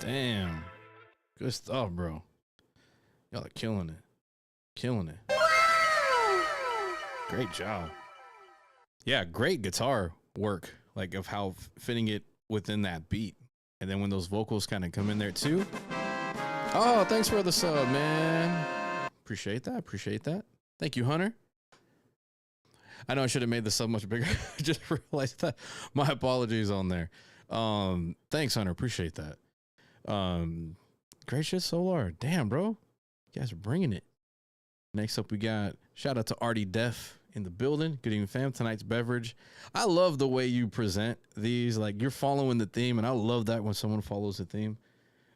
Damn. Good stuff, bro. Y'all are killing it. Killing it. Great job. Yeah, great guitar work, like of how fitting it within that beat. And then when those vocals kind of come in there too. Oh, thanks for the sub, man. Appreciate that. Appreciate that. Thank you, Hunter. I know I should have made the sub much bigger. I just realized that. My apologies on there. Thanks, Hunter. Appreciate that. Great shit, Solar. Damn, bro. You guys are bringing it. Next up, we got shout out to Artie Def in the building. Good evening, fam. Tonight's beverage. I love the way you present these. Like, you're following the theme, and I love that when someone follows the theme.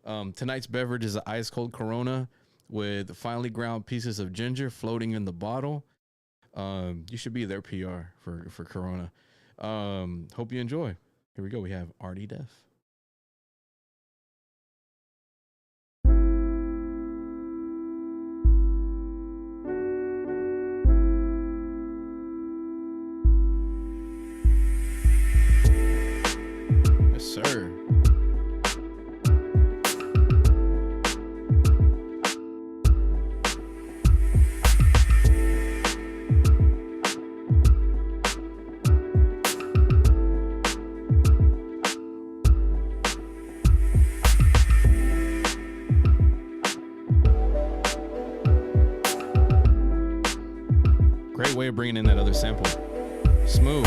Tonight's beverage is an ice cold Corona with finely ground pieces of ginger floating in the bottle. You should be their PR for Corona. Hope you enjoy. Here we go. We have Artie Def. Yes, sir. Great way of bringing in that other sample. Smooth.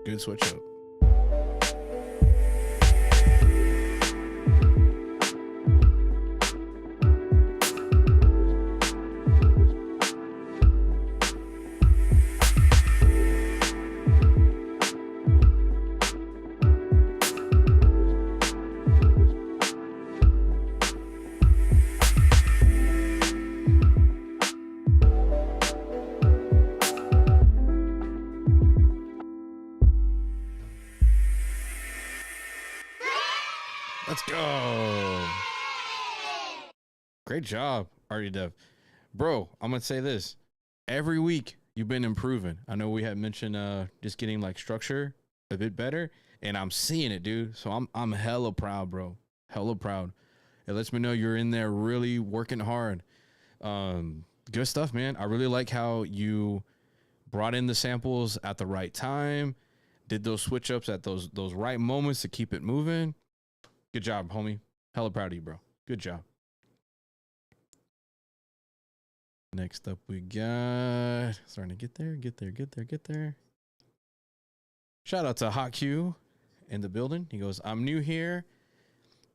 Good switch up. Let's go. Great job, Artie Dev. Bro, I'm going to say this. Every week, you've been improving. I know we had mentioned just getting like structure a bit better, and I'm seeing it, dude. So I'm hella proud, bro. Hella proud. It lets me know you're in there really working hard. Good stuff, man. I really like how you brought in the samples at the right time, did those switch ups at those right moments to keep it moving. Good job, homie. Hella proud of you, bro. Good job. Next up, we got starting to get there. Shout out to Hot Q in the building. He goes, I'm new here.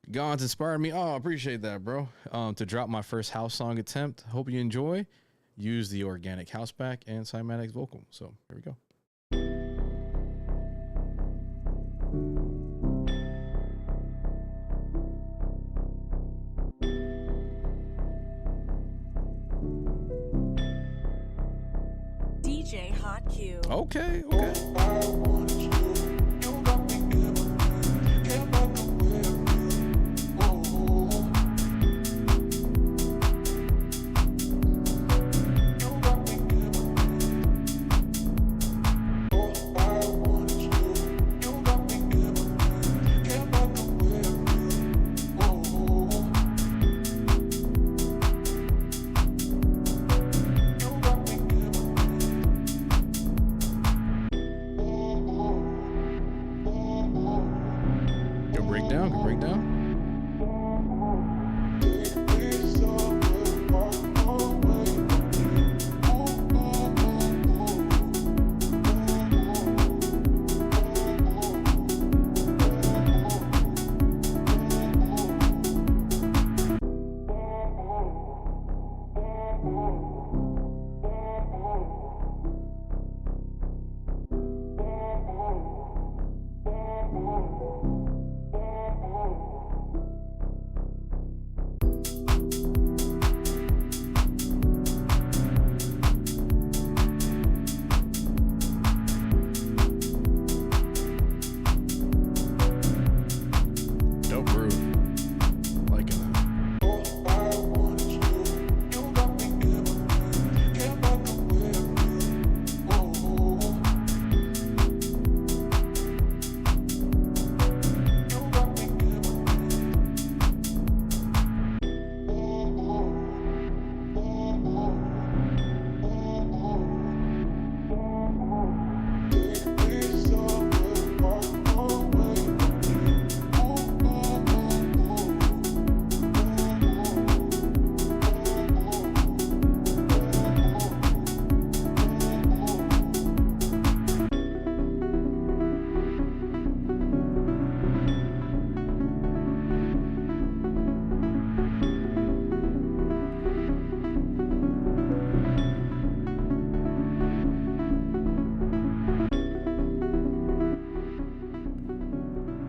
Gonz inspired me. Oh, I appreciate that, bro. To drop my first house song attempt. Hope you enjoy. Use the organic house pack and Cymatics vocal. So here we go. DJ Hot Q. Okay.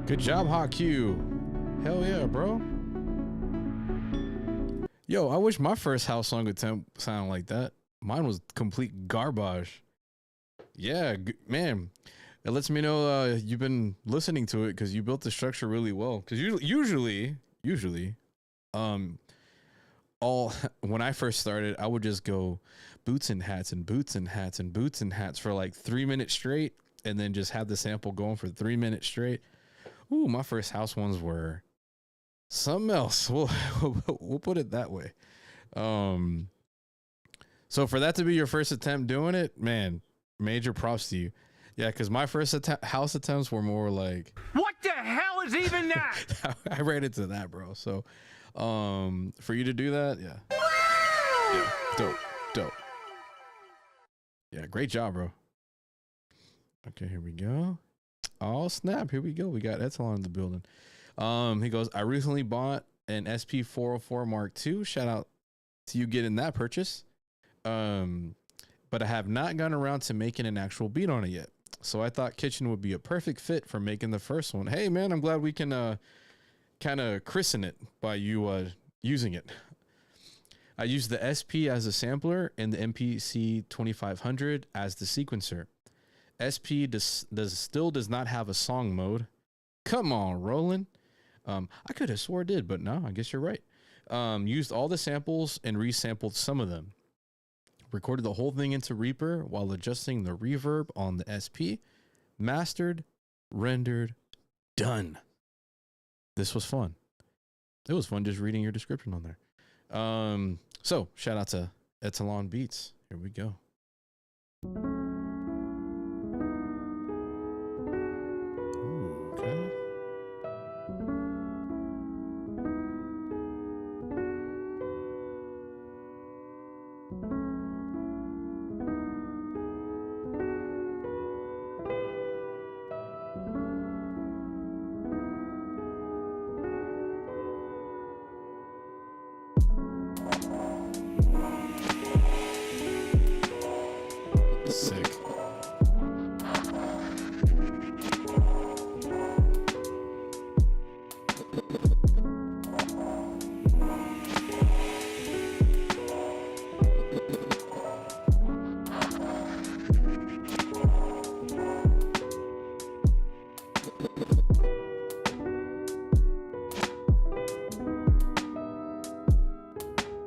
Good job, Hot Q. Hell yeah, bro. Yo, I wish my first house song attempt sounded like that. Mine was complete garbage. Yeah, man. It lets me know you've been listening to it because you built the structure really well. Because usually, all when I first started, I would just go boots and hats and boots and hats and boots and hats for like 3 minutes straight, and then just have the sample going for 3 minutes straight. Ooh, my first house ones were something else. We'll put it that way. So for that to be your first attempt doing it, man, major props to you. Yeah, because my first house attempts were more like, what the hell is even that? I ran into that, bro. So for you to do that, yeah. Yeah, dope. Yeah, great job, bro. Okay, here we go. Oh, snap. Here we go. We got Etalon in the building. He goes, I recently bought an SP404 Mark II. Shout out to you getting that purchase. But I have not gotten around to making an actual beat on it yet. So I thought Kitchen would be a perfect fit for making the first one. Hey, man, I'm glad we can kind of christen it by you using it. I used the SP as a sampler and the MPC 2500 as the sequencer. SP still does not have a song mode. Come on, Roland. I could have swore it did, but no, I guess you're right. Used all the samples and resampled some of them. Recorded the whole thing into Reaper while adjusting the reverb on the SP. Mastered, rendered, done. This was fun. It was fun just reading your description on there. So shout out to Etalon Beats. Here we go. Ooh, okay. Sick.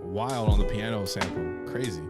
Wild on the piano sample. Crazy.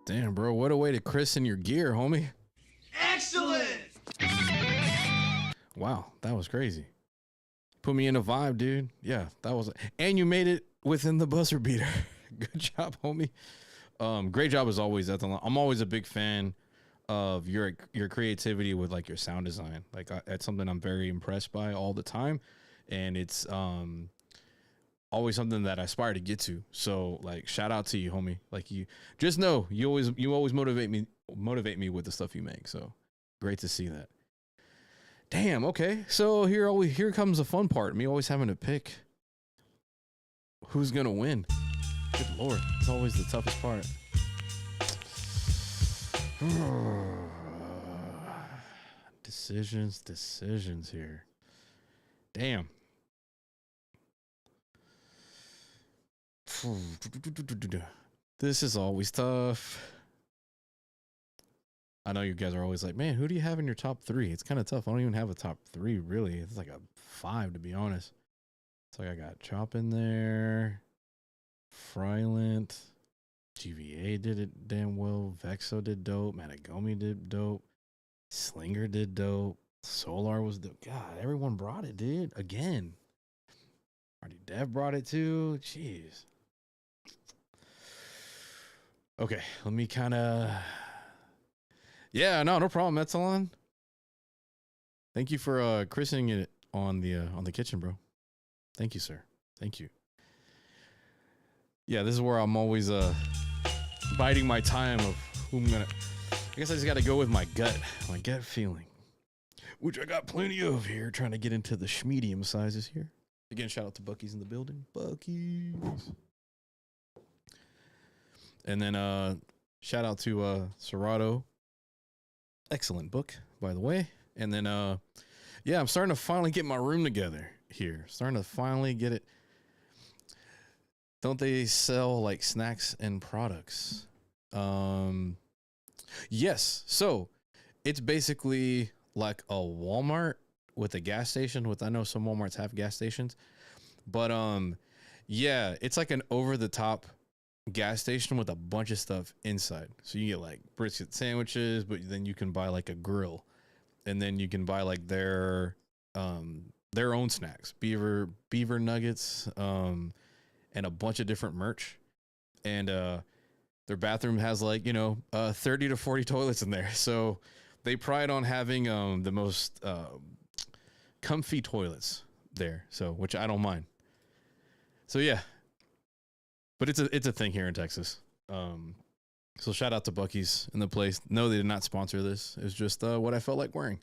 Damn, bro, what a way to christen your gear, homie. Excellent! Wow, that was crazy. Put me in a vibe, dude. Yeah, that was, and you made it within the buzzer beater. Good job, homie. Great job as always. I'm always a big fan of your creativity with like your sound design. Like that's something I'm very impressed by all the time, and it's always something that I aspire to get to. So like, shout out to you, homie. Like you just know you always motivate me with the stuff you make. So great to see that. Damn. Okay. So here comes the fun part. Me always having to pick who's going to win. Good Lord. It's always the toughest part. Decisions here. Damn. This is always tough. I know you guys are always like, man, who do you have in your top 3? It's kind of tough. I don't even have a top 3, really. It's like a 5, to be honest. It's like I got Chop in there, Frylent, GVA did it damn well, Vexo did dope, Matagomi did dope, Slinger did dope, Solar was dope. God, everyone brought it, dude. Again. Already Dev brought it too. Jeez. Okay, let me kind of... Yeah, no problem, Metzalon. Thank you for christening it on the kitchen, bro. Thank you, sir. Thank you. Yeah, this is where I'm always biding my time of who I'm gonna... I guess I just got to go with my gut feeling, which I got plenty of here. Trying to get into the schmedium sizes here. Again, shout out to Bucky's in the building. Bucky's. And then shout out to Serato. Excellent book, by the way. And then yeah, I'm starting to finally get my room together here. Starting to finally get it. Don't they sell like snacks and products? Yes. So it's basically like a Walmart with a gas station. With I know some Walmarts have gas stations, but yeah, it's like an over the top gas station with a bunch of stuff inside. So you get like brisket sandwiches, but then you can buy like a grill, and then you can buy like their own snacks, beaver nuggets, and a bunch of different merch. And their bathroom has like 30 to 40 toilets in there. So they pride on having the most comfy toilets there. So which I don't mind. So yeah. But it's a thing here in Texas. So shout out to Bucky's in the place. No, they did not sponsor this. It's just what I felt like wearing.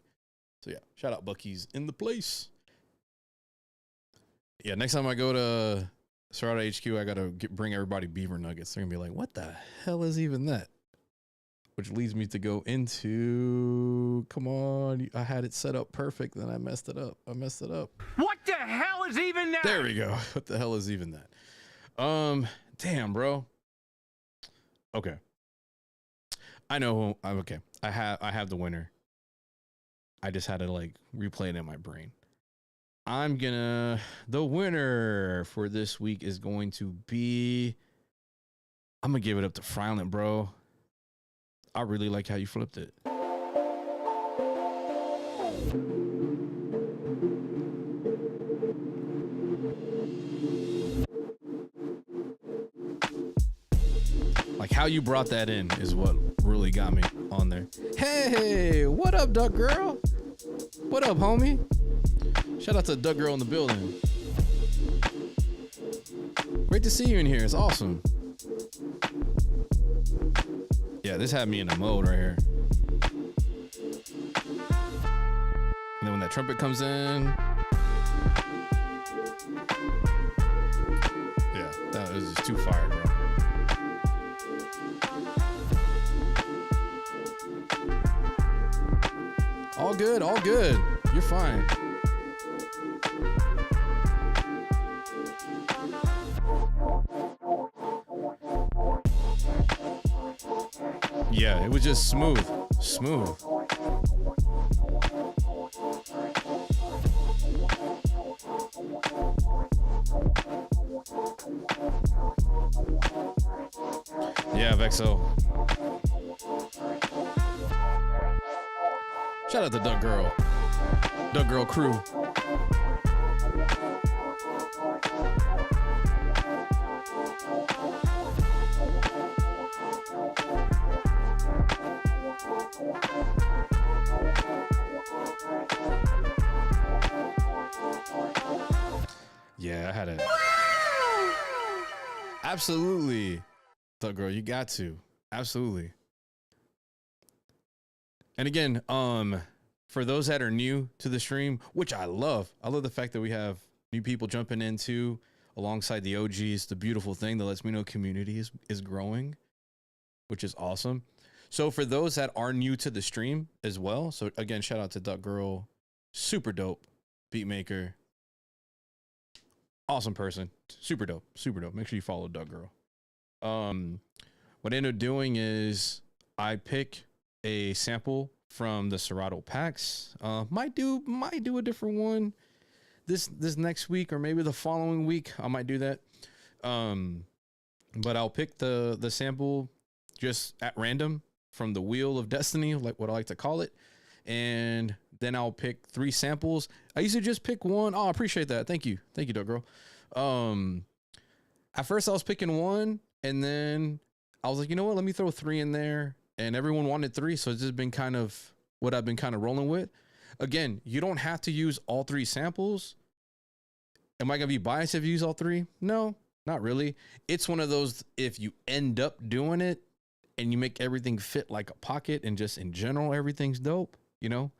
So yeah, shout out Bucky's in the place. Yeah, next time I go to Serato HQ, I gotta bring everybody beaver nuggets. They're gonna be like, "What the hell is even that?" Which leads me to go into. Come on, I had it set up perfect, then I messed it up. What the hell is even that? There we go. What the hell is even that? Damn, bro. Okay. I know. Okay. I have the winner. I just had to like replay it in my brain. The winner for this week is going to be, I'm gonna give it up to Frylent, bro. I really like how you flipped it. Like how you brought that in is what really got me on there. Hey, what up, Duck Girl? What up, homie? Shout out to Duck Girl in the building. Great to see you in here. It's awesome. Yeah, this had me in a mode right here. And then when that trumpet comes in. Yeah, that was just too fire, bro. All good, all good. You're fine. Yeah, it was just smooth. Yeah, Vexo. Shout out to Duck Girl crew. Yeah, I had it. Absolutely. Duck Girl, you got to. Absolutely. And again, for those that are new to the stream, which I love the fact that we have new people jumping into alongside the OGs. The beautiful thing that lets me know community is growing, which is awesome. So for those that are new to the stream as well, so again, shout out to Duck Girl, super dope beat maker, awesome person, super dope. Make sure you follow Duck Girl. what I end up doing is I pick a sample from the Serato packs. Might do a different one this next week, or maybe the following week. I might do that. But I'll pick the sample just at random from the Wheel of Destiny, like what I like to call it, and then I'll pick 3 samples. I usually just pick one. Oh, I appreciate that. Thank you, Dope Girl. At first I was picking one, and then I was like, you know what? Let me throw 3 in there, and everyone wanted 3, so it's just been kind of what I've been kind of rolling with. Again, you don't have to use all 3 samples. Am I gonna be biased if you use all 3? No, not really. It's one of those, if you end up doing it and you make everything fit like a pocket, and just in general everything's dope, you know,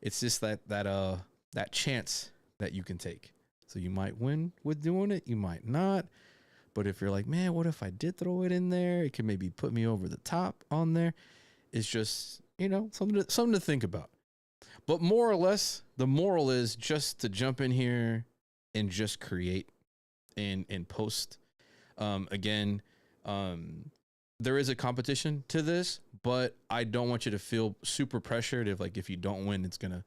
it's just that chance that you can take. So you might win with doing it, you might not. But if you're like, man, what if I did throw it in there? It could maybe put me over the top on there. It's just, you know, something to think about. But more or less, the moral is just to jump in here and just create and post. Again, there is a competition to this, but I don't want you to feel super pressured if you don't win, it's gonna,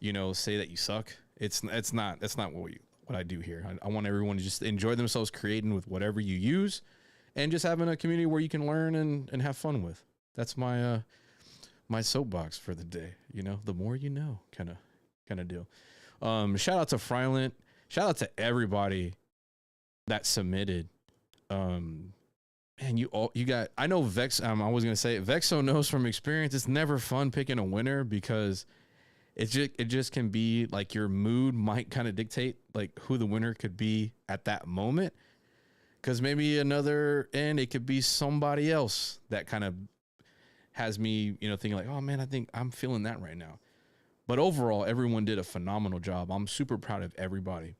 you know, say that you suck. That's not what I do here. I want everyone to just enjoy themselves creating with whatever you use, and just having a community where you can learn and have fun with. That's my my soapbox for the day. You know, the more you know, kind of deal. Shout out to Frylent. Shout out to everybody that submitted. Man, you got, I know Vex, I was gonna say, Vexo knows from experience, it's never fun picking a winner, because it just can be like your mood might kind of dictate like who the winner could be at that moment. Because maybe another end, it could be somebody else that kind of has me, you know, thinking like, oh man, I think I'm feeling that right now. But overall, everyone did a phenomenal job. I'm super proud of everybody.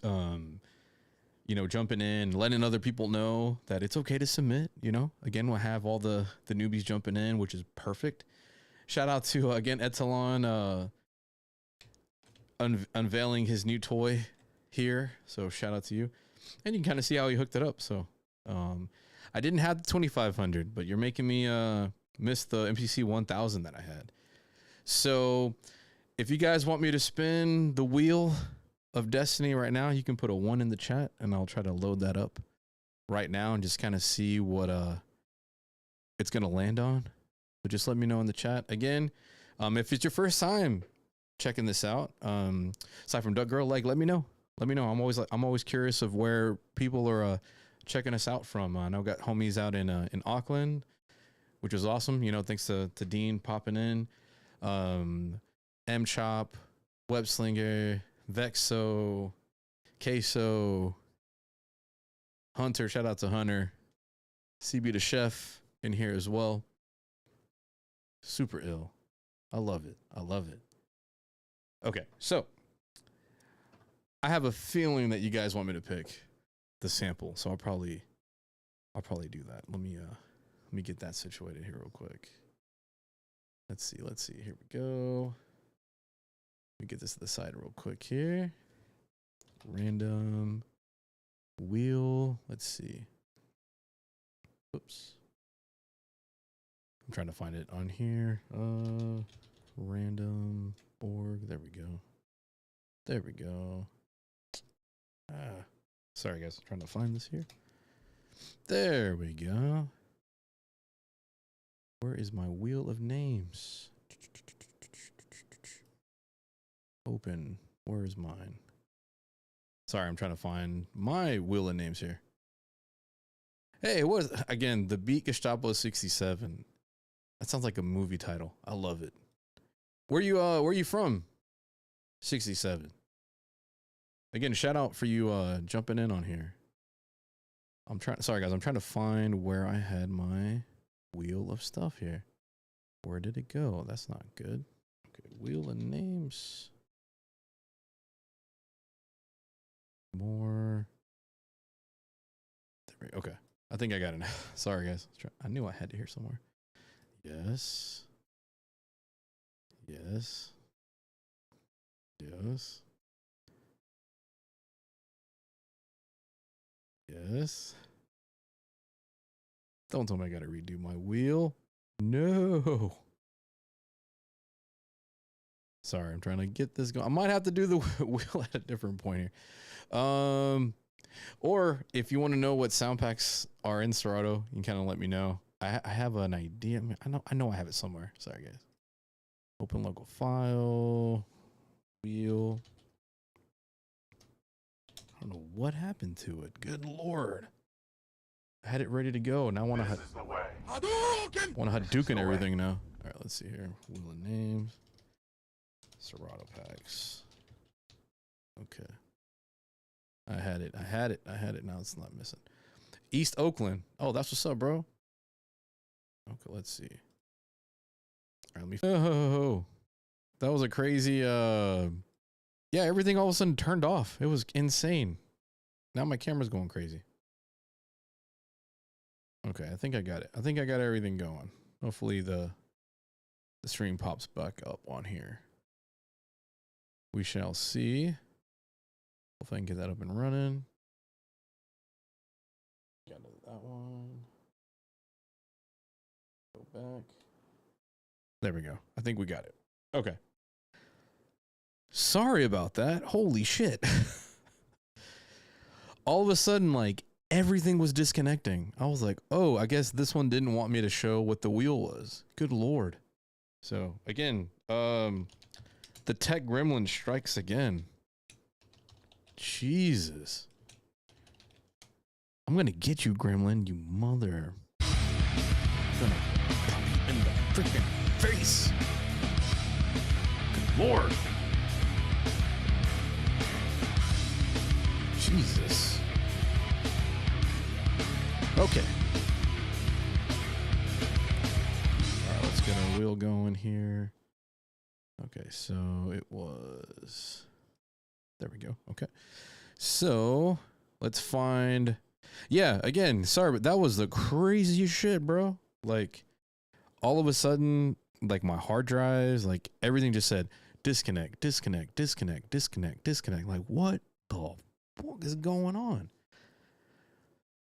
You know, jumping in, letting other people know that it's okay to submit. You know, again, we'll have all the newbies jumping in, which is perfect. Shout out to again Etalon unveiling his new toy here. So shout out to you, and you can kind of see how he hooked it up. So I didn't have the 2500, but you're making me miss the MPC 1000 that I had. So if you guys want me to spin the wheel of Destiny right now, you can put a 1 in the chat, and I'll try to load that up right now and just kind of see what it's gonna land on. But just let me know in the chat. Again, if it's your first time checking this out, aside from Duck Girl, like let me know. I'm always curious of where people are checking us out from. I know I got homies out in Auckland, which is awesome. You know, thanks to Dean popping in, M Chop, Web Slinger, Vexo, Queso, Hunter. Shout out to Hunter, CB the Chef in here as well. Super ill. I love it. Okay, so I have a feeling that you guys want me to pick the sample, so I'll probably do that. Let me get that situated here real quick. Let's see. Here we go. Let me get this to the side real quick here. Random wheel. Let's see. Oops. I'm trying to find it on here. Random org. There we go. Sorry guys, I'm trying to find this here. There we go. Where is my wheel of names? Open. Where is mine? Sorry, I'm trying to find my wheel of names here. Hey, what is, again, the Beat Gestapo 67. That sounds like a movie title. I love it. Where you from? 67. Again, shout out for you jumping in on here. Sorry guys, I'm trying to find where I had my wheel of stuff here. Where did it go? That's not good. Okay, wheel of names. More. Okay, I think I got it now. Sorry guys, I knew I had to hear somewhere. Yes. Yes. Yes. Yes. Don't tell me I gotta redo my wheel. No. Sorry, I'm trying to get this going. I might have to do the wheel at a different point here. Or if you want to know what sound packs are in Serato, you can kind of let me know. I have an idea. I know I have it somewhere. Sorry, guys. Open local file. Wheel. I don't know what happened to it. Good Lord. I had it ready to go. Now I want to Hadouken everything now. All right, let's see here. Wheel of names. Serato packs. Okay. I had it. Now it's not missing. East Oakland. Oh, that's what's up, bro. Okay, let's see. All right, let me. Oh, that was a crazy. Yeah, everything all of a sudden turned off. It was insane. Now my camera's going crazy. Okay, I think I got it. I think I got everything going. Hopefully the stream pops back up on here. We shall see. Hopefully I can get that up and running. Got that one. Go back. There we go. I think we got it. Okay. Sorry about that. Holy shit. All of a sudden, like, everything was disconnecting. I was like, oh, I guess this one didn't want me to show what the wheel was. Good Lord. So, again, the tech gremlin strikes again. Jesus. I'm gonna get you, gremlin, you mother. I'm gonna pop you in the freaking face. Good Lord. Jesus. Okay. All right, let's get our wheel going here. Okay, so it was... There we go. Okay. So let's find... Yeah, again, sorry, but that was the craziest shit, bro. Like, all of a sudden, like, my hard drives, like, everything just said, disconnect, disconnect, disconnect, disconnect, disconnect. Like, what the fuck is going on?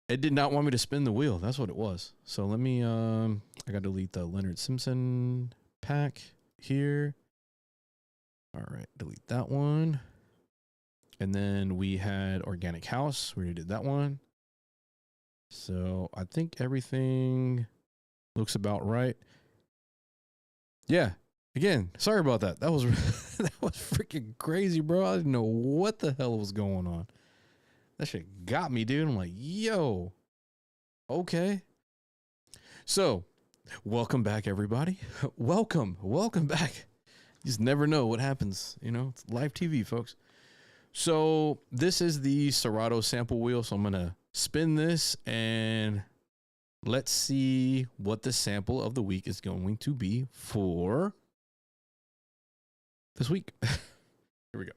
It did not want me to spin the wheel. That's what it was. So let me, I got to delete the Leonard Simpson pack here. All right, delete that one. And then we had Organic House. We already did that one. So I think everything looks about right. Yeah. Again, sorry about that. That was that was freaking crazy, bro. I didn't know what the hell was going on. That shit got me, dude. I'm like, yo. Okay. So, welcome back, everybody. Welcome back. You just never know what happens. You know, it's live TV, folks. So this is the Serato sample wheel. So I'm going to spin this and let's see what the sample of the week is going to be for this week. Here we go.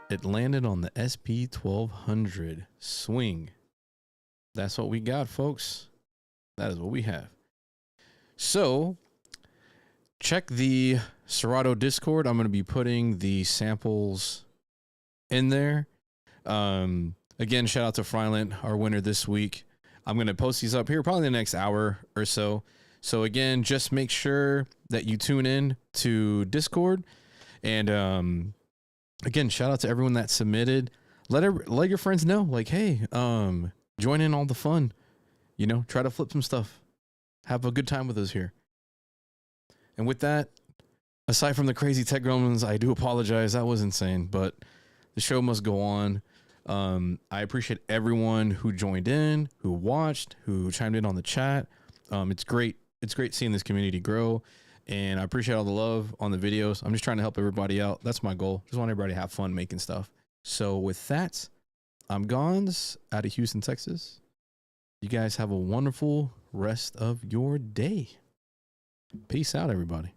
It landed on the SP1200 swing. That's what we got, folks. That is what we have. So check the Serato Discord. I'm going to be putting the samples in there. Again, shout out to Frylent, our winner this week. I'm going to post these up here probably in the next hour or so. So again, just make sure that you tune in to Discord. And again, shout out to everyone that submitted. Let your friends know, like, hey, join in all the fun. You know, try to flip some stuff. Have a good time with us here. And with that, aside from the crazy tech gremlins, I do apologize. That was insane, but the show must go on. I appreciate everyone who joined in, who watched, who chimed in on the chat. It's great. It's great seeing this community grow, and I appreciate all the love on the videos. I'm just trying to help everybody out. That's my goal. Just want everybody to have fun making stuff. So with that, I'm Gonz out of Houston, Texas. You guys have a wonderful rest of your day. Peace out, everybody.